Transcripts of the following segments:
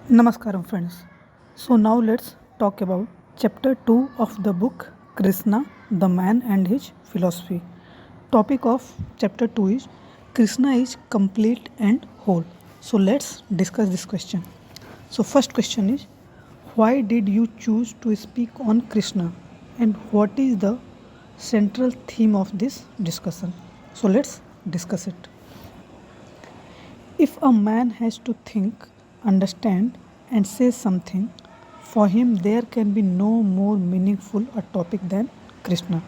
Namaskaram friends. So now let's talk about chapter 2 of the book Krishna, the man and his philosophy. Topic of chapter 2 is Krishna is complete and whole. So let's discuss this question. So first question is, why did you choose to speak on Krishna and what is the central theme of this discussion? So let's discuss it. If a man has to think, understand, and say something, for him there can be no more meaningful a topic than Krishna.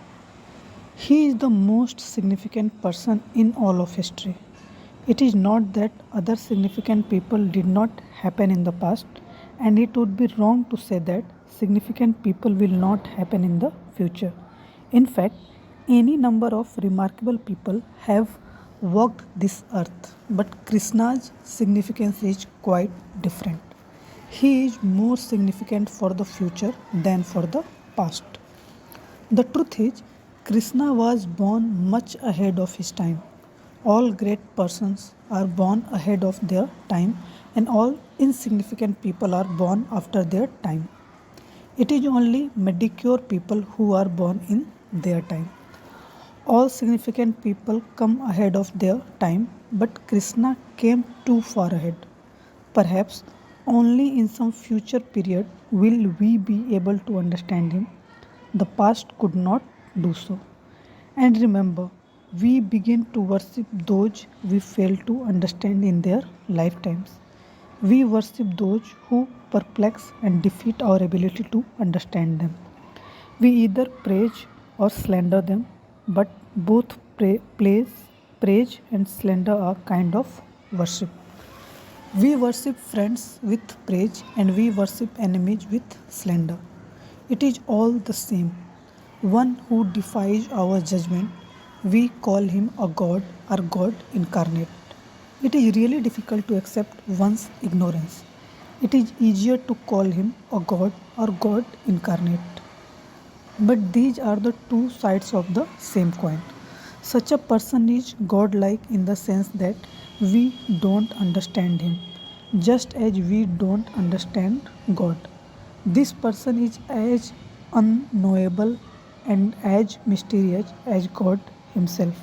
He is the most significant person in all of history. It is not that other significant people did not happen in the past, and it would be wrong to say that significant people will not happen in the future. In fact, any number of remarkable people have walked this earth, but Krishna's significance is quite different. He is more significant for the future than for the past. The truth is, Krishna was born much ahead of his time. All great persons are born ahead of their time, and all insignificant people are born after their time. It is only mediocre people who are born in their time. All significant people come ahead of their time, but Krishna came too far ahead. Perhaps only in some future period will we be able to understand him. The past could not do so. And remember, we begin to worship those we fail to understand in their lifetimes. We worship those who perplex and defeat our ability to understand them. We either praise or slander them, but both praise and slander are kind of worship. We worship friends with praise and we worship enemies with slander. It is all the same. One who defies our judgment, we call him a god or God incarnate. It is really difficult to accept one's ignorance. It is easier to call him a god or God incarnate. But these are the two sides of the same coin. Such a person is godlike in the sense that we don't understand him, just as we don't understand God. This person is as unknowable and as mysterious as God Himself.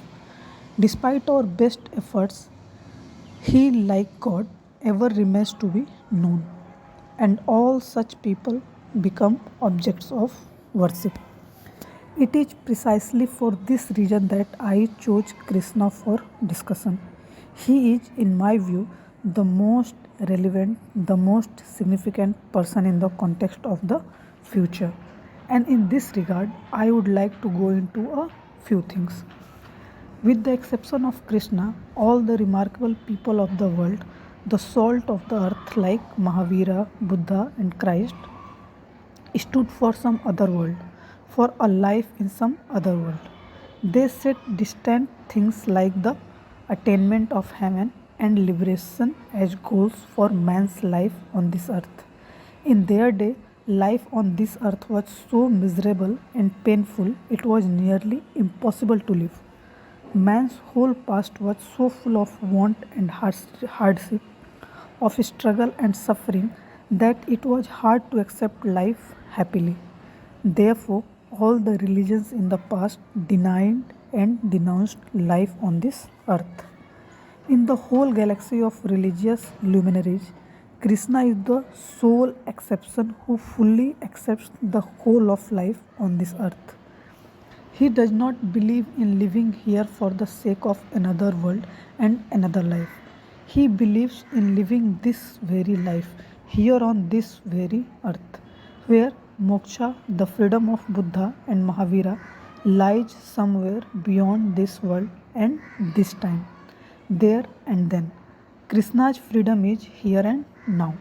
Despite our best efforts, He, like God, ever remains to be known, and all such people become objects of worship. It is precisely for this reason that I chose Krishna for discussion. He is, in my view, the most relevant, the most significant person in the context of the future. And in this regard, I would like to go into a few things. With the exception of Krishna, all the remarkable people of the world, the salt of the earth like Mahavira, Buddha, and Christ, stood for some other world, for a life in some other world. They set distant things like the attainment of heaven and liberation as goals for man's life on this earth. In their day, life on this earth was so miserable and painful it was nearly impossible to live. Man's whole past was so full of want and hardship, of struggle and suffering, that it was hard to accept life happily. Therefore, all the religions in the past denied and denounced life on this earth. In the whole galaxy of religious luminaries, Krishna is the sole exception who fully accepts the whole of life on this earth. He does not believe in living here for the sake of another world and another life. He believes in living this very life here on this very earth, where moksha, the freedom of Buddha and Mahavira, lies somewhere beyond this world and this time, there and then. Krishna's freedom is here and now.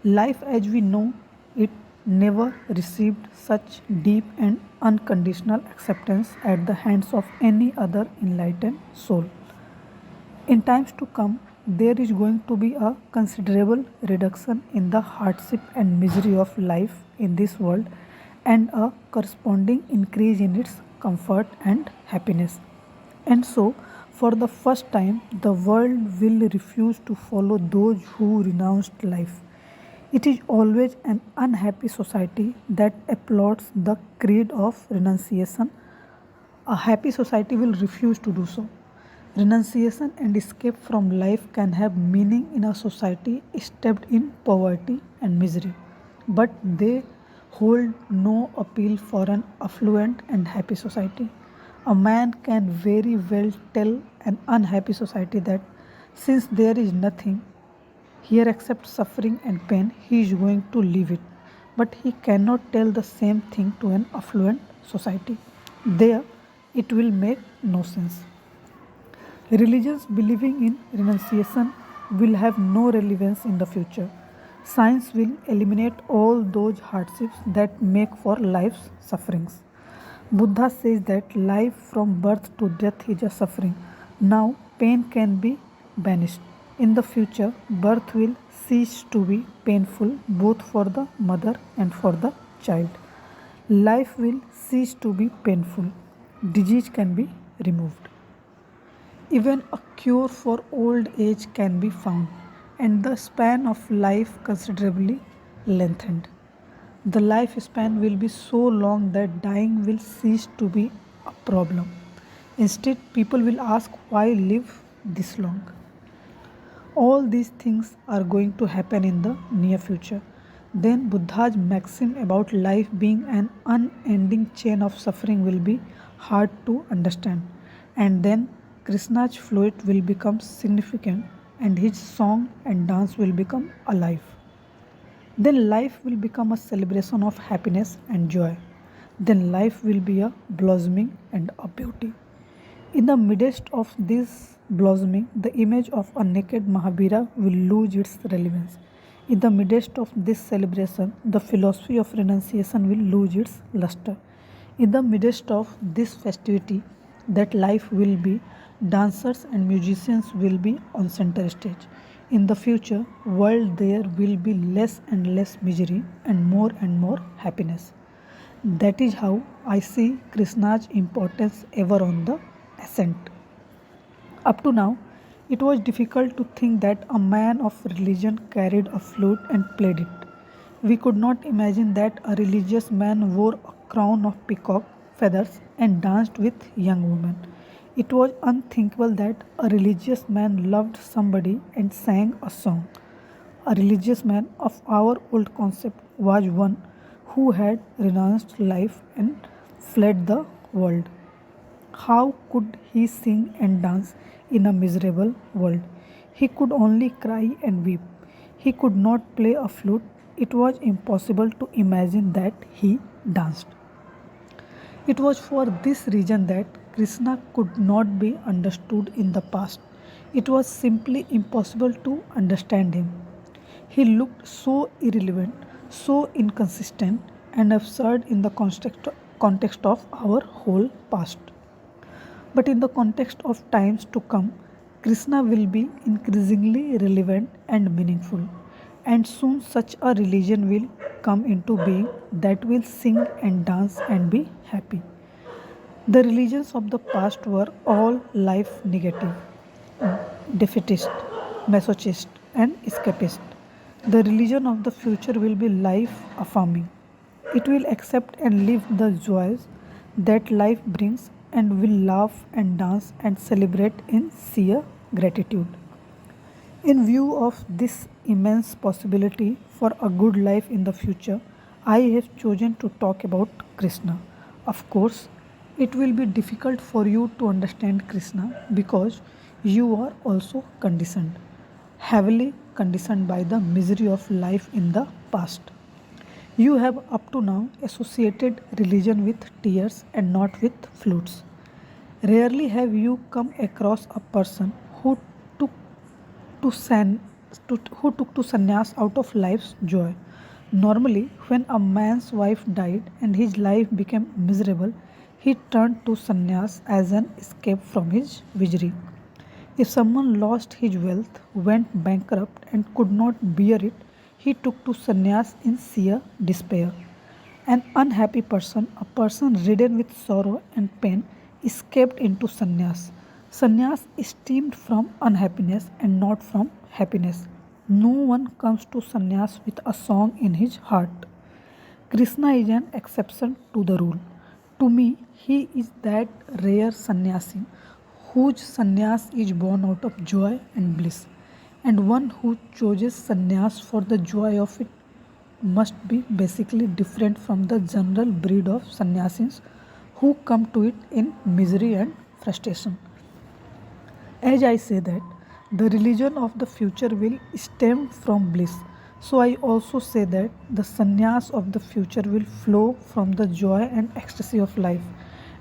Life as we know it never received such deep and unconditional acceptance at the hands of any other enlightened soul. In times to come, there is going to be a considerable reduction in the hardship and misery of life in this world and a corresponding increase in its comfort and happiness. And so, for the first time, the world will refuse to follow those who renounced life. It is always an unhappy society that applauds the creed of renunciation. A happy society will refuse to do so. Renunciation and escape from life can have meaning in a society steeped in poverty and misery, but they hold no appeal for an affluent and happy society. A man can very well tell an unhappy society that since there is nothing here except suffering and pain, he is going to leave it. But he cannot tell the same thing to an affluent society. There, it will make no sense. Religions believing in renunciation will have no relevance in the future. Science will eliminate all those hardships that make for life's sufferings. Buddha says that life from birth to death is a suffering. Now, pain can be banished. In the future, birth will cease to be painful both for the mother and for the child. Life will cease to be painful. Disease can be removed. Even a cure for old age can be found, and the span of life considerably lengthened. The lifespan will be so long that dying will cease to be a problem. Instead, people will ask why live this long. All these things are going to happen in the near future. Then Buddha's maxim about life being an unending chain of suffering will be hard to understand. And then Krishna's flute will become significant and his song and dance will become alive. Then life will become a celebration of happiness and joy. Then life will be a blossoming and a beauty. In the midst of this blossoming, the image of a naked Mahavira will lose its relevance. In the midst of this celebration, the philosophy of renunciation will lose its luster. In the midst of this festivity, that life will be, dancers and musicians will be on center stage. In the future world, there will be less and less misery and more happiness. That is how I see Krishna's importance ever on the ascent. Up to now, it was difficult to think that a man of religion carried a flute and played it. We could not imagine that a religious man wore a crown of peacock feathers and danced with young women. It was unthinkable that a religious man loved somebody and sang a song. A religious man of our old concept was one who had renounced life and fled the world. How could he sing and dance in a miserable world? He could only cry and weep. He could not play a flute. It was impossible to imagine that he danced. It was for this reason that Krishna could not be understood in the past. It was simply impossible to understand him. He looked so irrelevant, so inconsistent, and absurd in the context of our whole past. But in the context of times to come, Krishna will be increasingly relevant and meaningful. And soon such a religion will come into being that will sing and dance and be happy. The religions of the past were all life negative, defeatist, masochist, and escapist. The religion of the future will be life affirming. It will accept and live the joys that life brings and will laugh and dance and celebrate in sheer gratitude. In view of this immense possibility for a good life in the future, I have chosen to talk about Krishna. Of course, it will be difficult for you to understand Krishna because you are also conditioned, heavily conditioned by the misery of life in the past. You have up to now associated religion with tears and not with flutes. Rarely have you come across a person took to san, who took to sannyas out of life's joy. Normally, when a man's wife died and his life became miserable, he turned to sannyas as an escape from his misery. If someone lost his wealth, went bankrupt, and could not bear it, he took to sannyas in sheer despair. An unhappy person, a person ridden with sorrow and pain, escaped into sannyas. Sannyas stemmed from unhappiness and not from happiness. No one comes to sannyas with a song in his heart. Krishna is an exception to the rule. To me, he is that rare sannyasi whose sannyas is born out of joy and bliss, and one who chooses sannyas for the joy of it must be basically different from the general breed of sannyasis who come to it in misery and frustration. As I say that the religion of the future will stem from bliss, so I also say that the sannyas of the future will flow from the joy and ecstasy of life.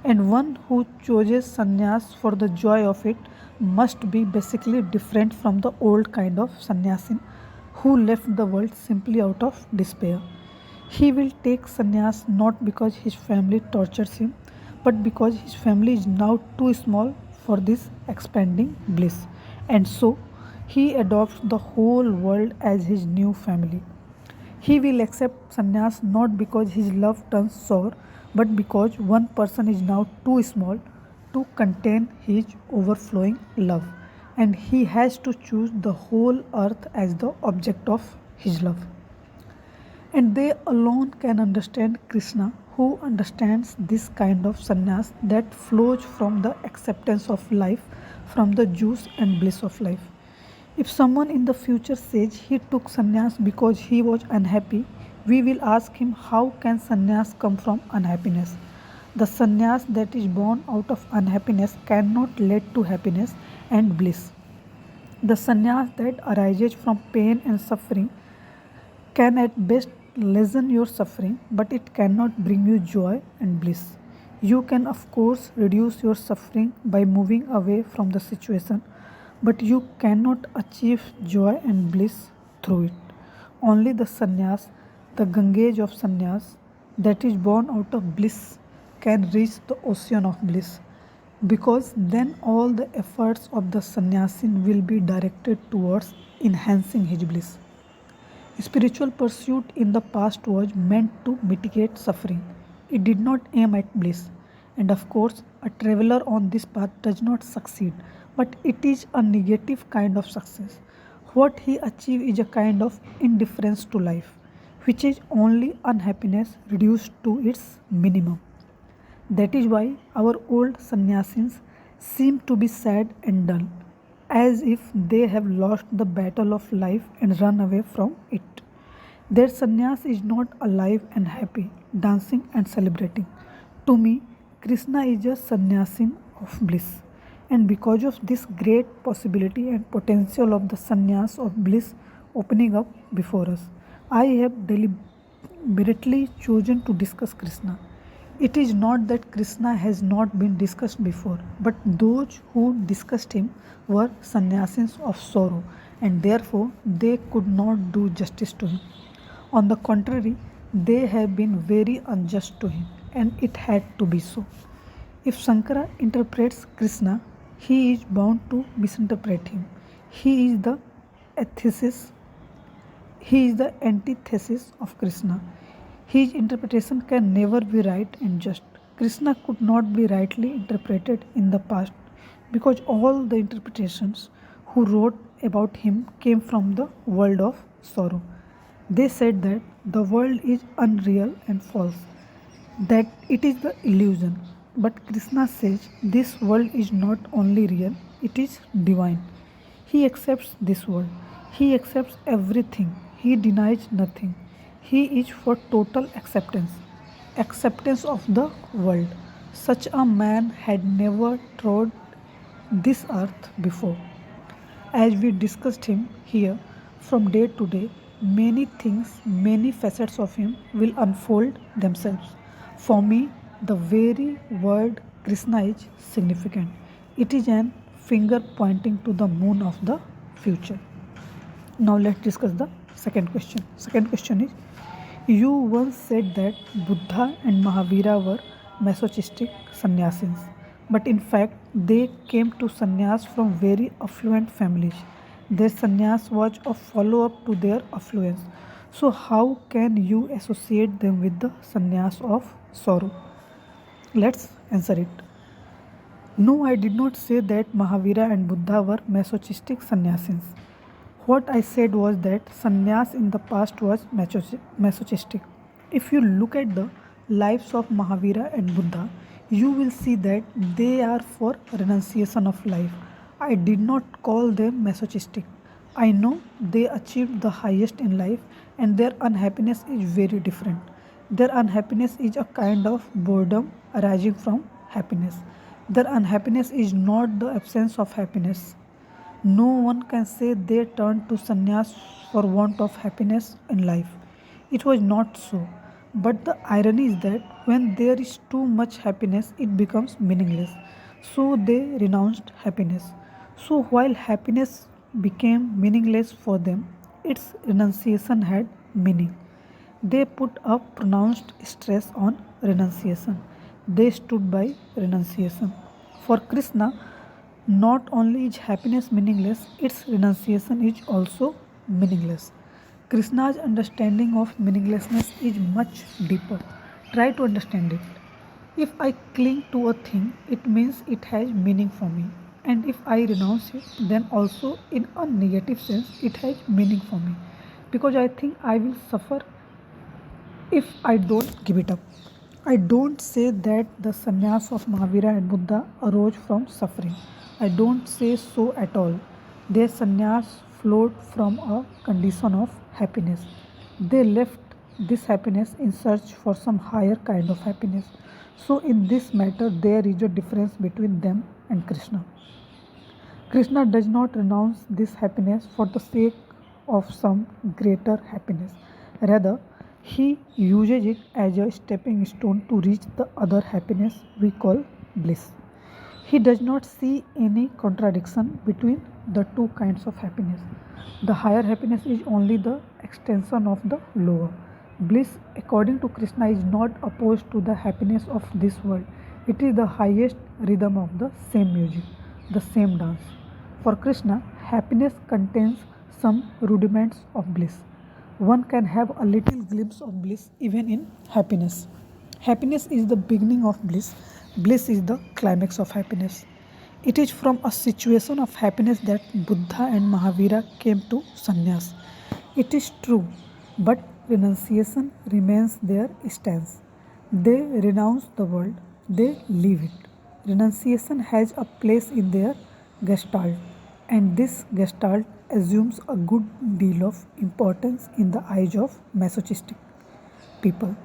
And one who chooses sannyas for the joy of it must be basically different from the old kind of sannyasin who left the world simply out of despair. He will take sannyas not because his family tortures him, but because his family is now too small for this expanding bliss. And so he adopts the whole world as his new family. He will accept sannyas not because his love turns sour, but because one person is now too small to contain his overflowing love. And he has to choose the whole earth as the object of his love. And they alone can understand Krishna, who understands this kind of sannyas that flows from the acceptance of life, from the juice and bliss of life. If someone in the future says he took sannyas because he was unhappy, we will ask him how can sannyas come from unhappiness? The sannyas that is born out of unhappiness cannot lead to happiness and bliss. The sannyas that arises from pain and suffering can at best lessen your suffering, but it cannot bring you joy and bliss. You can, of course, reduce your suffering by moving away from the situation, but you cannot achieve joy and bliss through it. Only the sannyas, the Gangage of sannyas, that is born out of bliss, can reach the ocean of bliss, because then all the efforts of the sannyasin will be directed towards enhancing his bliss. Spiritual pursuit in the past was meant to mitigate suffering. It did not aim at bliss. And of course, a traveler on this path does not succeed, but it is a negative kind of success. What he achieves is a kind of indifference to life, which is only unhappiness reduced to its minimum. That is why our old sannyasins seem to be sad and dull, as if they have lost the battle of life and run away from it. Their sannyas is not alive and happy, dancing and celebrating. To me, Krishna is a sannyasin of bliss. And because of this great possibility and potential of the sannyas of bliss opening up before us, I have deliberately chosen to discuss Krishna. It is not that Krishna has not been discussed before, but those who discussed him were sannyasins of sorrow, and therefore they could not do justice to him. On the contrary, they have been very unjust to him, and it had to be so. If Shankara interprets Krishna, he is bound to misinterpret him. He is the antithesis. He is the antithesis of Krishna. His interpretation can never be right and just. Krishna could not be rightly interpreted in the past because all the interpretations who wrote about him came from the world of sorrow. They said that the world is unreal and false, that it is the illusion. But Krishna says this world is not only real, it is divine. He accepts this world. He accepts everything. He denies nothing. He is for total acceptance, acceptance of the world. Such a man had never trod this earth before. As we discussed him here, from day to day, many things, many facets of him will unfold themselves. For me, the very word Krishna is significant. It is an finger pointing to the moon of the future. Now let's discuss the second question. Second question is, you once said that Buddha and Mahavira were masochistic sannyasins, but in fact they came to sannyas from very affluent families. Their sannyas was a follow up to their affluence. So, how can you associate them with the sannyas of sorrow? Let's answer it. No, I did not say that Mahavira and Buddha were masochistic sannyasins. What I said was that sannyas in the past was masochistic. If you look at the lives of Mahavira and Buddha, you will see that they are for renunciation of life. I did not call them masochistic. I know they achieved the highest in life and their unhappiness is very different. Their unhappiness is a kind of boredom arising from happiness. Their unhappiness is not the absence of happiness. No one can say they turned to sannyas for want of happiness in life. It was not so. But the irony is that when there is too much happiness, it becomes meaningless. So they renounced happiness. So while happiness became meaningless for them, its renunciation had meaning. They put a pronounced stress on renunciation. They stood by renunciation. For Krishna, not only is happiness meaningless, its renunciation is also meaningless. Krishna's understanding of meaninglessness is much deeper. Try to understand it. If I cling to a thing, it means it has meaning for me. And if I renounce it, then also in a negative sense, it has meaning for me. Because I think I will suffer if I don't give it up. I don't say that the sannyas of Mahavira and Buddha arose from suffering. I don't say so at all. Their sannyas flowed from a condition of happiness. They left this happiness in search for some higher kind of happiness. So, in this matter, there is a difference between them and Krishna. Krishna does not renounce this happiness for the sake of some greater happiness. Rather, he uses it as a stepping stone to reach the other happiness we call bliss. He does not see any contradiction between the two kinds of happiness. The higher happiness is only the extension of the lower. Bliss, according to Krishna, is not opposed to the happiness of this world. It is the highest rhythm of the same music, the same dance. For Krishna, happiness contains some rudiments of bliss. One can have a little glimpse of bliss even in happiness. Happiness is the beginning of bliss, bliss is the climax of happiness. It is from a situation of happiness that Buddha and Mahavira came to sannyas. It is true, but renunciation remains their stance. They renounce the world, they leave it. Renunciation has a place in their gestalt, and this gestalt assumes a good deal of importance in the eyes of masochistic people.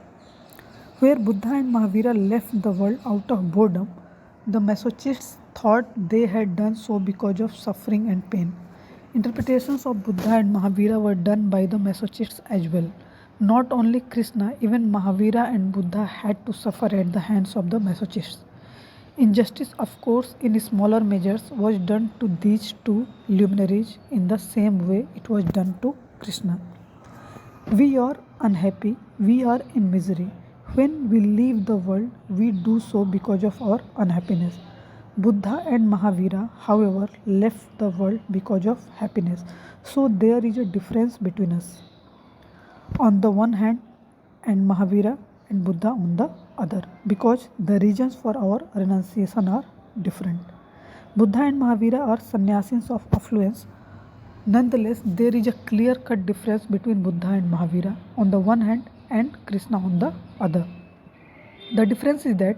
Where Buddha and Mahavira left the world out of boredom, the masochists thought they had done so because of suffering and pain. Interpretations of Buddha and Mahavira were done by the masochists as well. Not only Krishna, even Mahavira and Buddha had to suffer at the hands of the masochists. Injustice, of course, in smaller measures, was done to these two luminaries in the same way it was done to Krishna. We are unhappy, we are in misery. When we leave the world, we do so because of our unhappiness. Buddha and Mahavira, however, left the world because of happiness. So there is a difference between us on the one hand and Mahavira and Buddha on the other because the reasons for our renunciation are different. Buddha and Mahavira are sannyasis of affluence. Nonetheless, there is a clear cut difference between Buddha and Mahavira on the one hand and Krishna on the other. The difference is that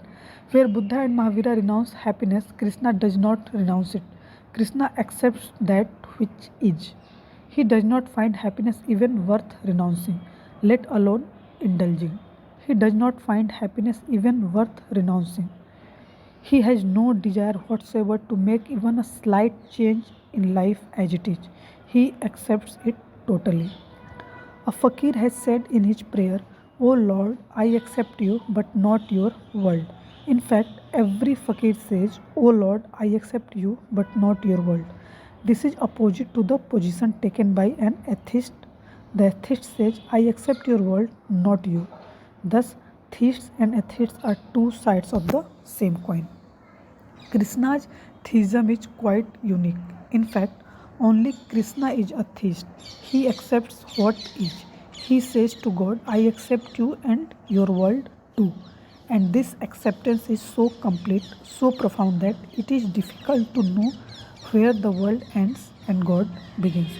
where Buddha and Mahavira renounce happiness, Krishna does not renounce it. Krishna accepts that which is. He does not find happiness even worth renouncing, let alone indulging. He does not find happiness even worth renouncing. He has no desire whatsoever to make even a slight change in life as it is. He accepts it totally. A fakir has said in his prayer, O Lord, I accept you, but not your world. In fact, every fakir says, O Lord, I accept you, but not your world. This is opposite to the position taken by an atheist. The atheist says, I accept your world, not you. Thus, theists and atheists are two sides of the same coin. Krishna's theism is quite unique. In fact, only Krishna is a theist. He accepts what is. He says to God, I accept you and your world too. And this acceptance is so complete, so profound that it is difficult to know where the world ends and God begins.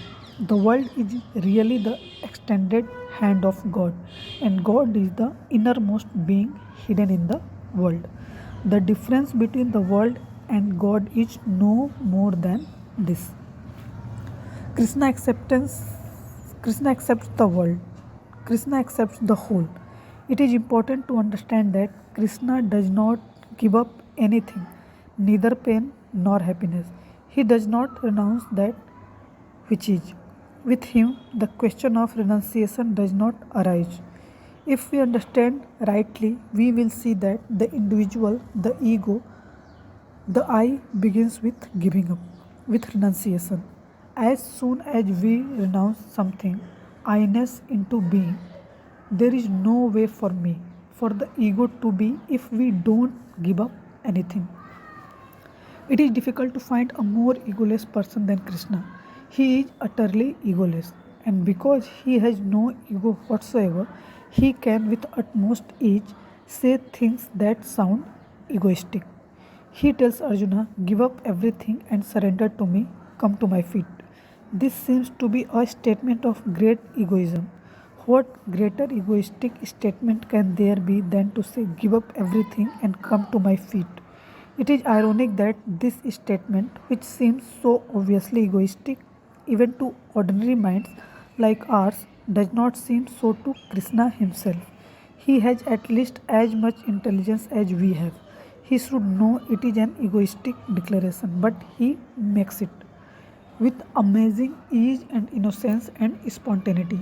The world is really the extended hand of God, and God is the innermost being hidden in the world. The difference between the world and God is no more than this. Krishna acceptance Krishna accepts the world. Krishna accepts the whole. It is important to understand that Krishna does not give up anything, neither pain nor happiness. He does not renounce that which is. With him, the question of renunciation does not arise. If we understand rightly, we will see that the individual, the ego, the I begins with giving up, with renunciation. As soon as we renounce something, I-ness into being, there is no way for me, for the ego to be if we don't give up anything. It is difficult to find a more egoless person than Krishna. He is utterly egoless, and because he has no ego whatsoever, he can with utmost ease say things that sound egoistic. He tells Arjuna, "Give up everything and surrender to me, come to my feet." This seems to be a statement of great egoism. What greater egoistic statement can there be than to say, "Give up everything and come to my feet"? It is ironic that this statement, which seems so obviously egoistic even to ordinary minds like ours, does not seem so to Krishna himself. He has at least as much intelligence as we have. He should know it is an egoistic declaration, but he makes it with amazing ease and innocence and spontaneity.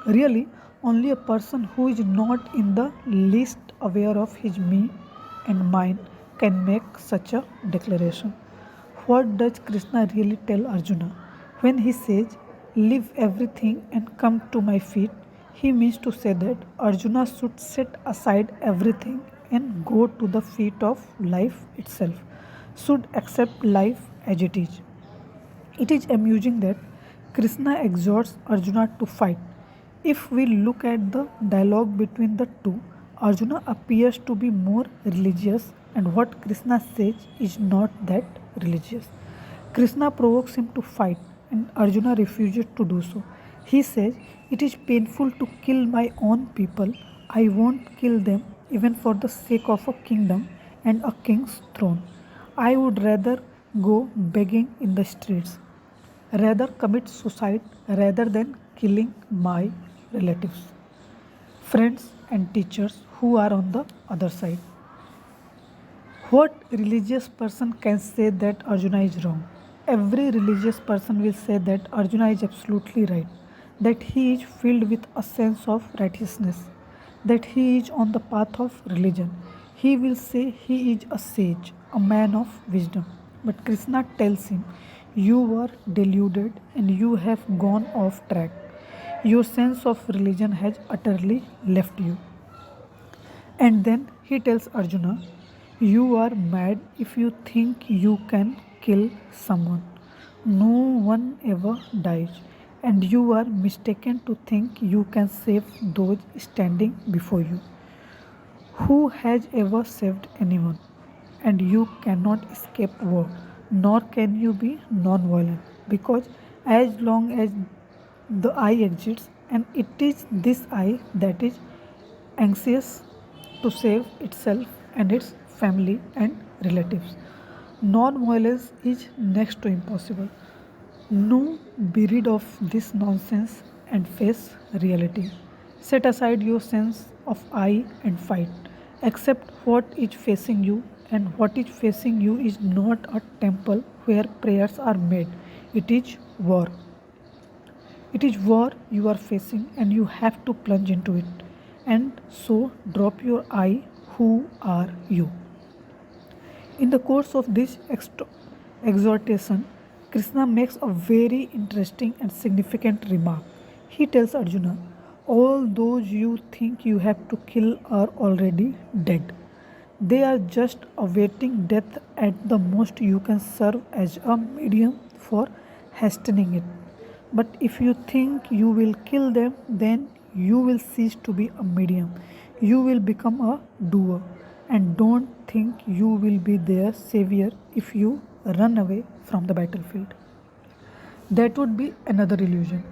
Really, only a person who is not in the least aware of his me and mine can make such a declaration. What does Krishna really tell Arjuna? When he says, "Leave everything and come to my feet," he means to say that Arjuna should set aside everything and go to the feet of life itself, should accept life as it is. It is amusing that Krishna exhorts Arjuna to fight. If we look at the dialogue between the two, Arjuna appears to be more religious, and what Krishna says is not that religious. Krishna provokes him to fight, and Arjuna refuses to do so. He says, "It is painful to kill my own people. I won't kill them even for the sake of a kingdom and a king's throne. I would rather go begging in the streets, rather commit suicide rather than killing my relatives, friends, and teachers who are on the other side." What religious person can say that Arjuna is wrong? Every religious person will say that Arjuna is absolutely right, that he is filled with a sense of righteousness, that he is on the path of religion. He will say he is a sage, a man of wisdom. But Krishna tells him, "You are deluded and you have gone off track. Your sense of religion has utterly left you." And then he tells Arjuna, "You are mad if you think you can kill someone. No one ever dies, and you are mistaken to think you can save those standing before you. Who has ever saved anyone? And you cannot escape war, nor can you be non violent, because as long as the I exists, and it is this I that is anxious to save itself and its family and relatives. Non violence is next to impossible. No, be rid of this nonsense and face reality. Set aside your sense of I and fight. Accept what is facing you, and what is facing you is not a temple where prayers are made. It is war. It is war you are facing, and you have to plunge into it. And so drop your I. Who are you? In the course of this exhortation, Krishna makes a very interesting and significant remark. He tells Arjuna, "All those you think you have to kill are already dead. They are just awaiting death. At the most, you can serve as a medium for hastening it. But if you think you will kill them, then you will cease to be a medium. You will become a doer. And don't think you will be their savior if you run away from the battlefield." That would be another illusion.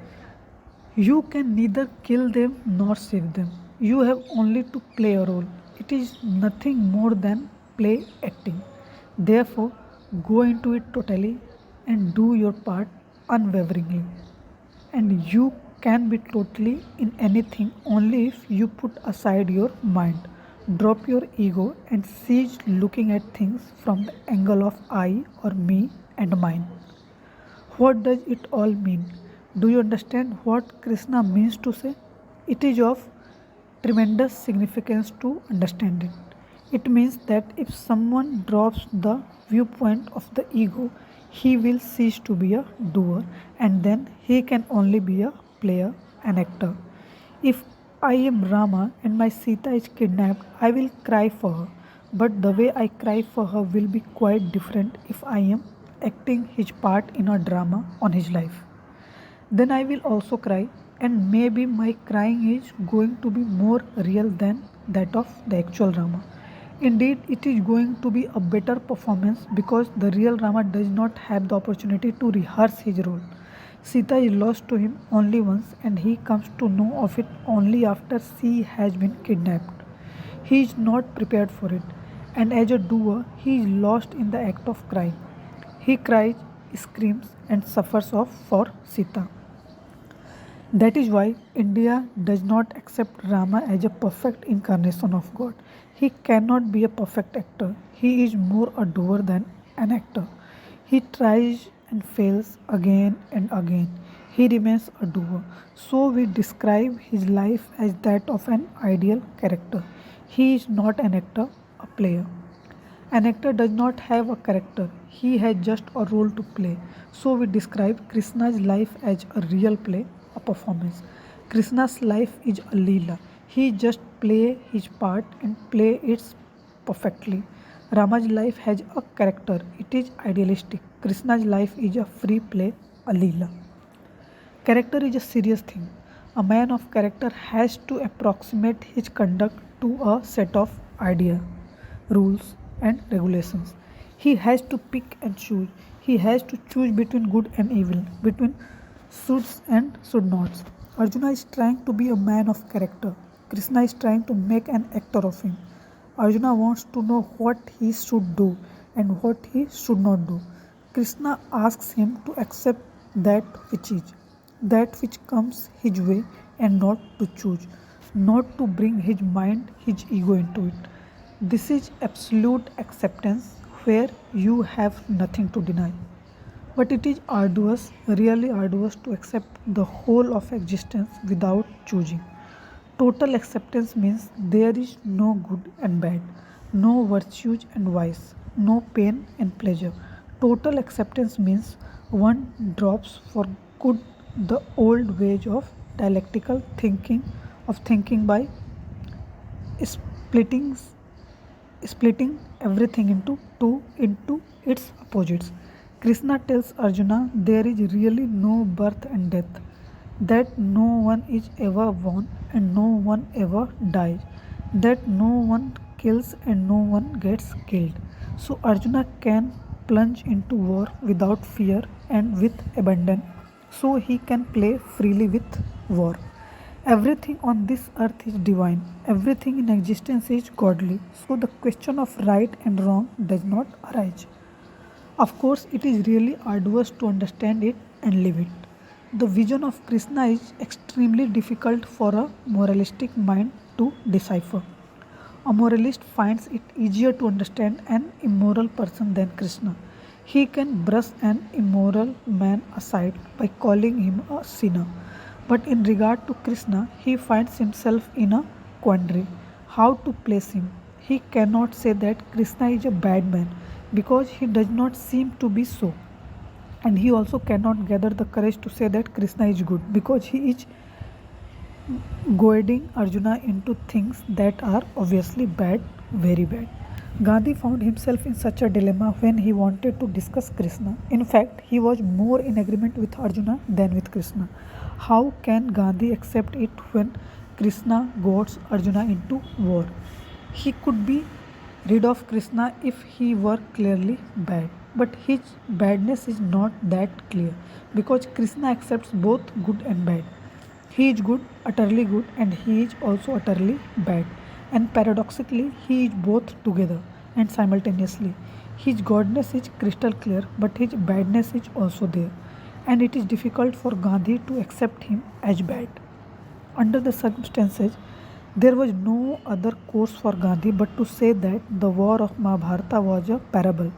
You can neither kill them nor save them. You have only to play a role. It is nothing more than play acting. Therefore, go into it totally and do your part unwaveringly. And you can be totally in anything only if you put aside your mind, drop your ego, and cease looking at things from the angle of I or me and mine. What does it all mean? Do you understand what Krishna means to say? It is of tremendous significance to understand it. It means that if someone drops the viewpoint of the ego, he will cease to be a doer and then he can only be a player, an actor. If I am Rama and my Sita is kidnapped, I will cry for her. But the way I cry for her will be quite different if I am acting his part in a drama on his life. Then I will also cry, and maybe my crying is going to be more real than that of the actual Rama. Indeed, it is going to be a better performance because the real Rama does not have the opportunity to rehearse his role. Sita is lost to him only once, and he comes to know of it only after she has been kidnapped. He is not prepared for it, and as a doer, he is lost in the act of crying. He cries, screams, and suffers off for Sita. That is why India does not accept Rama as a perfect incarnation of God. He cannot be a perfect actor. He is more a doer than an actor. He tries and fails again and again. He remains a doer. So we describe his life as that of an ideal character. He is not an actor, a player. An actor does not have a character, he has just a role to play. So we describe Krishna's life as a real play, a performance. Krishna's life is a Leela. He just play his part and play it perfectly. Rama's life has a character, it is idealistic. Krishna's life is a free play, a Leela. Character is a serious thing. A man of character has to approximate his conduct to a set of ideas, rules, and regulations. He has to pick and choose. He has to choose between good and evil, between shoulds and should nots. Arjuna is trying to be a man of character. Krishna is trying to make an actor of him. Arjuna wants to know what he should do and what he should not do. Krishna asks him to accept that which is, that which comes his way, and not to choose, not to bring his mind, his ego into it. This is absolute acceptance where you have nothing to deny. But it is arduous, really arduous to accept the whole of existence without choosing. Total acceptance means there is no good and bad, no virtues and vice, no pain and pleasure. Total acceptance means one drops for good the old ways of dialectical thinking, of thinking by splitting splitting everything into two, into its opposites. Krishna tells Arjuna there is really no birth and death, that no one is ever born and no one ever dies, that no one kills and no one gets killed. So Arjuna can plunge into war without fear and with abandon. So he can play freely with war. Everything on this earth is divine. Everything in existence is godly. So the question of right and wrong does not arise. Of course, it is really arduous to understand it and live it. The vision of Krishna is extremely difficult for a moralistic mind to decipher. A moralist finds it easier to understand an immoral person than Krishna. He can brush an immoral man aside by calling him a sinner. But in regard to Krishna, he finds himself in a quandary. How to place him? He cannot say that Krishna is a bad man because he does not seem to be so. And he also cannot gather the courage to say that Krishna is good because he is goading Arjuna into things that are obviously bad, very bad. Gandhi found himself in such a dilemma when he wanted to discuss Krishna. In fact, he was more in agreement with Arjuna than with Krishna. How can Gandhi accept it when Krishna goads Arjuna into war? He could be rid of Krishna if he were clearly bad. But his badness is not that clear because Krishna accepts both good and bad. He is good, utterly good, and he is also utterly bad. And paradoxically, he is both together and simultaneously. His godness is crystal clear, but his badness is also there. And it is difficult for Gandhi to accept him as bad. Under the circumstances, there was no other course for Gandhi but to say that the war of Mahabharata was a parable,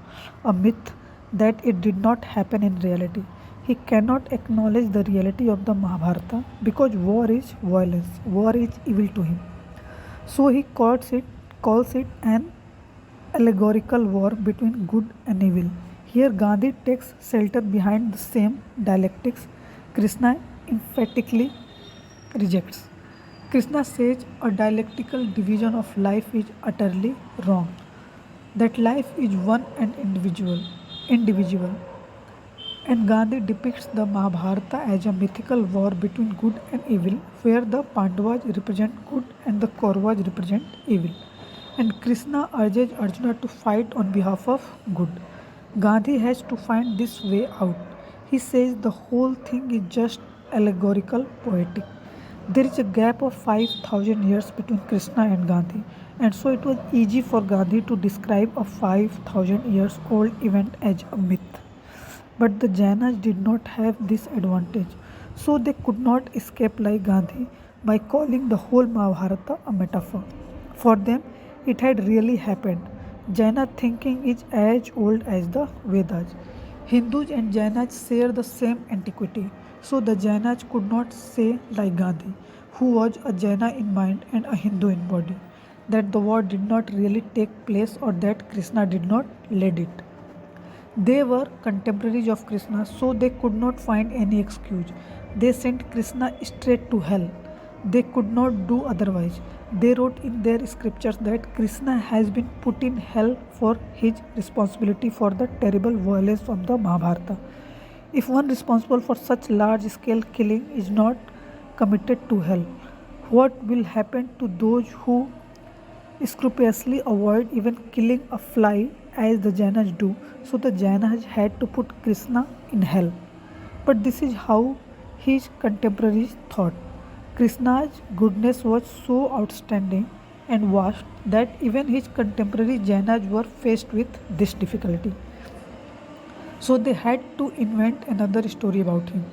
a myth, that it did not happen in reality. He cannot acknowledge the reality of the Mahabharata because war is violence, war is evil to him. So he calls it an allegorical war between good and evil. Here Gandhi takes shelter behind the same dialectics Krishna emphatically rejects. Krishna says a dialectical division of life is utterly wrong, that life is one and individual. And Gandhi depicts the Mahabharata as a mythical war between good and evil, where the Pandavas represent good and the Kauravas represent evil. And Krishna urges Arjuna to fight on behalf of good. Gandhi has to find this way out. He says the whole thing is just allegorical, poetic. There is a gap of 5,000 years between Krishna and Gandhi, and so it was easy for Gandhi to describe a 5,000 years old event as a myth. But the Jainas did not have this advantage, so they could not escape like Gandhi by calling the whole Mahabharata a metaphor. For them, it had really happened. Jaina thinking is as old as the Vedas. Hindus and Jainas share the same antiquity, so the Jainas could not say like Gandhi, who was a Jaina in mind and a Hindu in body, that the war did not really take place or that Krishna did not lead it. They were contemporaries of Krishna, so they could not find any excuse. They sent Krishna straight to hell. They could not do otherwise. They wrote in their scriptures that Krishna has been put in hell for his responsibility for the terrible violence of the Mahabharata. If one responsible for such large scale killing is not committed to hell, what will happen to those who scrupulously avoid even killing a fly as the Jainas do? So the Jainas had to put Krishna in hell. But this is how his contemporaries thought. Krishna's goodness was so outstanding and vast that even his contemporary Jainas were faced with this difficulty. So they had to invent another story about him.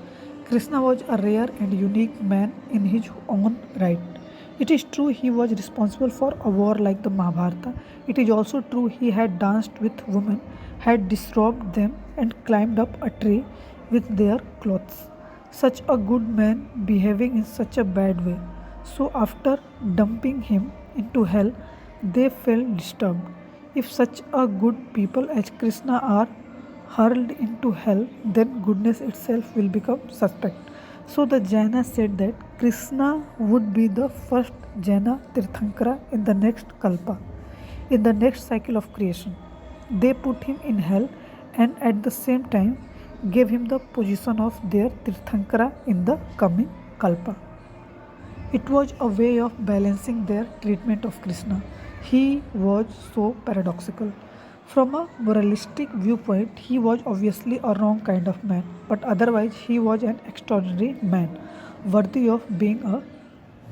Krishna was a rare and unique man in his own right. It is true he was responsible for a war like the Mahabharata. It is also true he had danced with women, had disrobed them, and climbed up a tree with their clothes. Such a good man behaving in such a bad way. So, after dumping him into hell, they felt disturbed. If such a good people as Krishna are hurled into hell, then goodness itself will become suspect. So the Jaina said that Krishna would be the first Jaina Tirthankara in the next Kalpa, in the next cycle of creation. They put him in hell and at the same time gave him the position of their Tirthankara in the coming Kalpa. It was a way of balancing their treatment of Krishna. He was so paradoxical. From a moralistic viewpoint, he was obviously a wrong kind of man, but otherwise, he was an extraordinary man, worthy of being a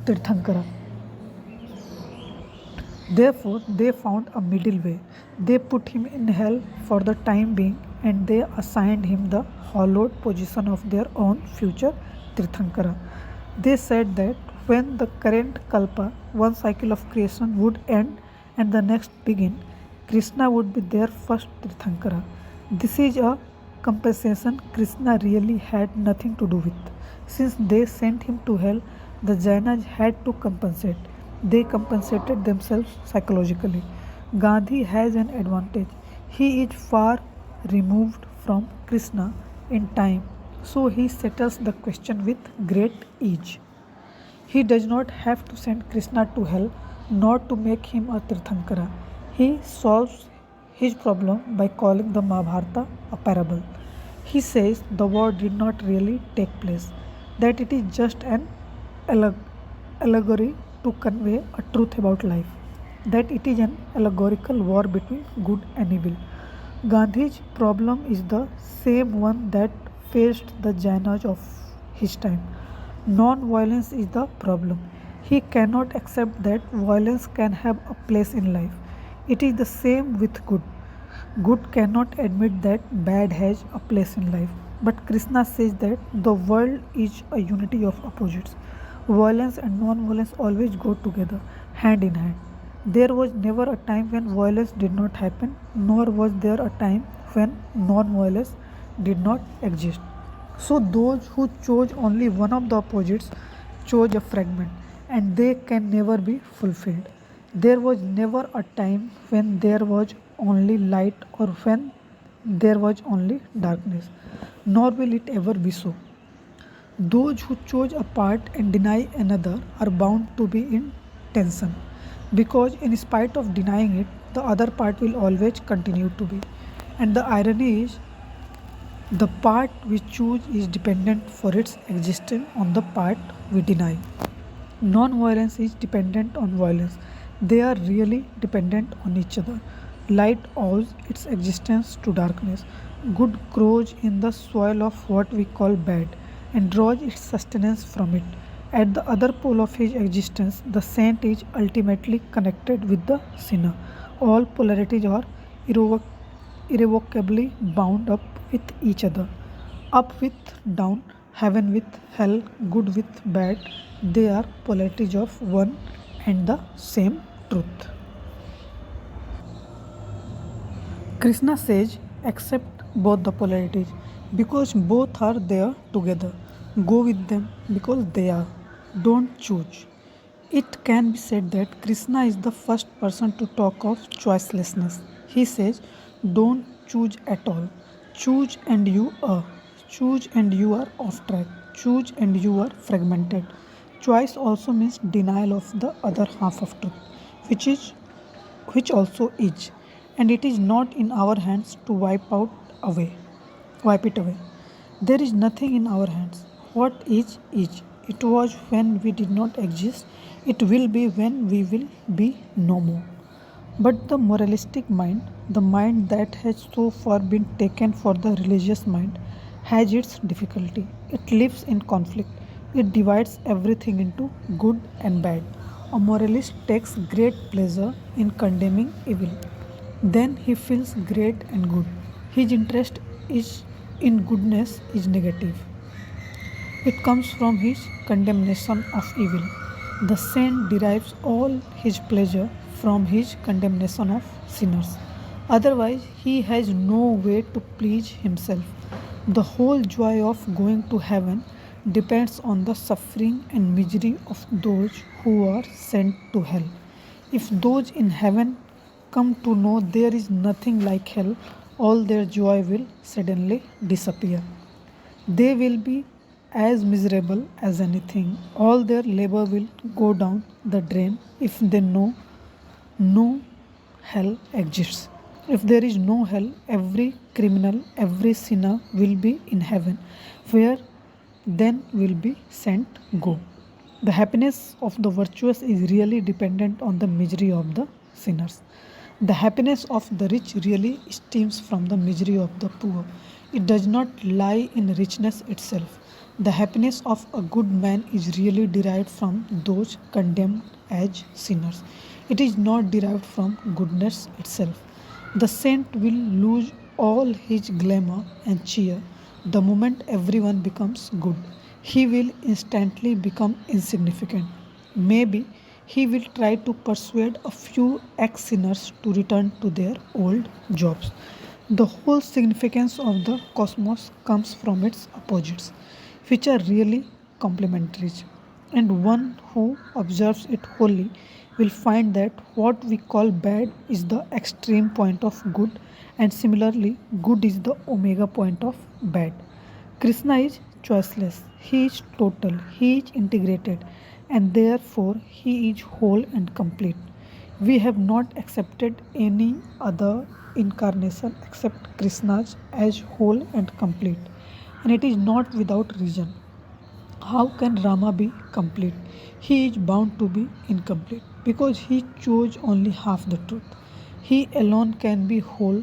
Tirthankara. Therefore, they found a middle way. They put him in hell for the time being and they assigned him the hallowed position of their own future Tirthankara. They said that when the current Kalpa, one cycle of creation, would end and the next begin, Krishna would be their first Tirthankara. This is a compensation Krishna really had nothing to do with. Since they sent him to hell, the Jainas had to compensate. They compensated themselves psychologically. Gandhi has an advantage. He is far removed from Krishna in time, so he settles the question with great ease. He does not have to send Krishna to hell nor to make him a Tirthankara. He solves his problem by calling the Mahabharata a parable. He says the war did not really take place, that it is just an allegory to convey a truth about life, that it is an allegorical war between good and evil. Gandhi's problem is the same one that faced the Jainas of his time. Non violence is the problem. He cannot accept that violence can have a place in life. It is the same with good. Good cannot admit that bad has a place in life. But Krishna says that the world is a unity of opposites. Violence and non violence always go together, hand in hand. There was never a time when violence did not happen, nor was there a time when non violence did not exist. So, those who chose only one of the opposites chose a fragment, and they can never be fulfilled. There was never a time when there was only light or when there was only darkness, nor will it ever be so. Those who choose a part and deny another are bound to be in tension because, in spite of denying it, the other part will always continue to be. And the irony is, the part we choose is dependent for its existence on the part we deny. Non violence is dependent on violence. They are really dependent on each other. Light owes its existence to darkness. Good grows in the soil of what we call bad and draws its sustenance from it. At the other pole of his existence, the saint is ultimately connected with the sinner. All polarities are irrevo- irrevocably bound up with each other. Up with down, heaven with hell, good with bad, they are polarities of one and the same truth. Krishna says, accept both the polarities because both are there together. Go with them because they are. Don't choose. It can be said that Krishna is the first person to talk of choicelessness. He says, don't choose at all. Choose and you are. Choose and you are off track. Choose and you are fragmented. Choice also means denial of the other half of truth, which is which also is, and it is not in our hands to wipe it away. There is nothing in our hands. What is is. It was when we did not exist. It will be when we will be no more. But the moralistic mind, the mind that has so far been taken for the religious mind, has its difficulty. It lives in conflict. It divides everything into good and bad. A moralist takes great pleasure in condemning evil. Then he feels great and good. His interest is in goodness is negative. It comes from his condemnation of evil. The saint derives all his pleasure from his condemnation of sinners. Otherwise, he has no way to please himself. The whole joy of going to heaven depends on the suffering and misery of those who are sent to hell. If those in heaven come to know there is nothing like hell, all their joy will suddenly disappear. They will be as miserable as anything. All their labor will go down the drain if they know no hell exists. If there is no hell, every criminal, every sinner will be in heaven, where then will be sent go. The happiness of the virtuous is really dependent on the misery of the sinners. The happiness of the rich really stems from the misery of the poor. It does not lie in richness itself. The happiness of a good man is really derived from those condemned as sinners. It is not derived from goodness itself. The saint will lose all his glamour and cheer the moment everyone becomes good. He will instantly become insignificant. Maybe he will try to persuade a few ex sinners to return to their old jobs. The whole significance of the cosmos comes from its opposites, which are really complementary. And one who observes it wholly will find that what we call bad is the extreme point of good, and similarly, good is the omega point of bad. Krishna is choiceless, he is total, he is integrated, and therefore he is whole and complete. We have not accepted any other incarnation except Krishna's as whole and complete, and it is not without reason. How can Rama be complete? He is bound to be incomplete because he chose only half the truth. He alone can be whole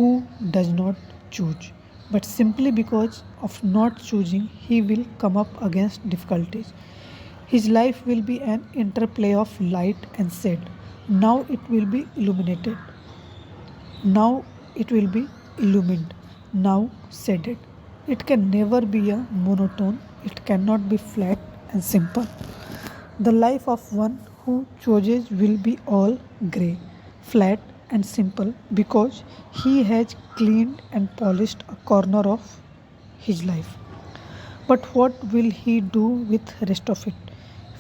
who does not choose. But simply because of not choosing, he will come up against difficulties. His life will be an interplay of light and shade. Now it will be illuminated. Now it will be illumined. Now shaded. It can never be a monotone. It cannot be flat and simple. The life of one who chooses will be all grey, flat, and simple because he has cleaned and polished a corner of his life. But what will he do with rest of it,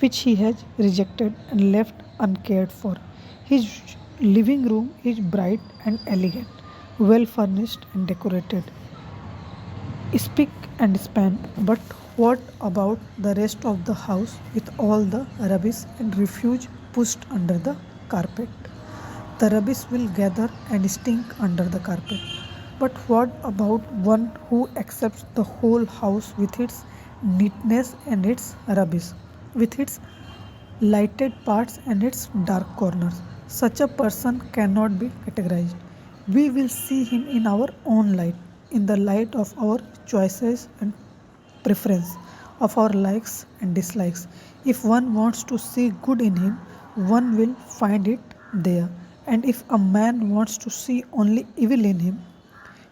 which he has rejected and left uncared for? His living room is bright and elegant, well furnished and decorated, spick and span. But what about the rest of the house with all the rubbish and refuse pushed under the carpet? The rubbish will gather and stink under the carpet. But what about one who accepts the whole house with its neatness and its rubbish, with its lighted parts and its dark corners? Such a person cannot be categorized. We will see him in our own light, in the light of our choices and preference, of our likes and dislikes. If one wants to see good in him, one will find it there. And if a man wants to see only evil in him,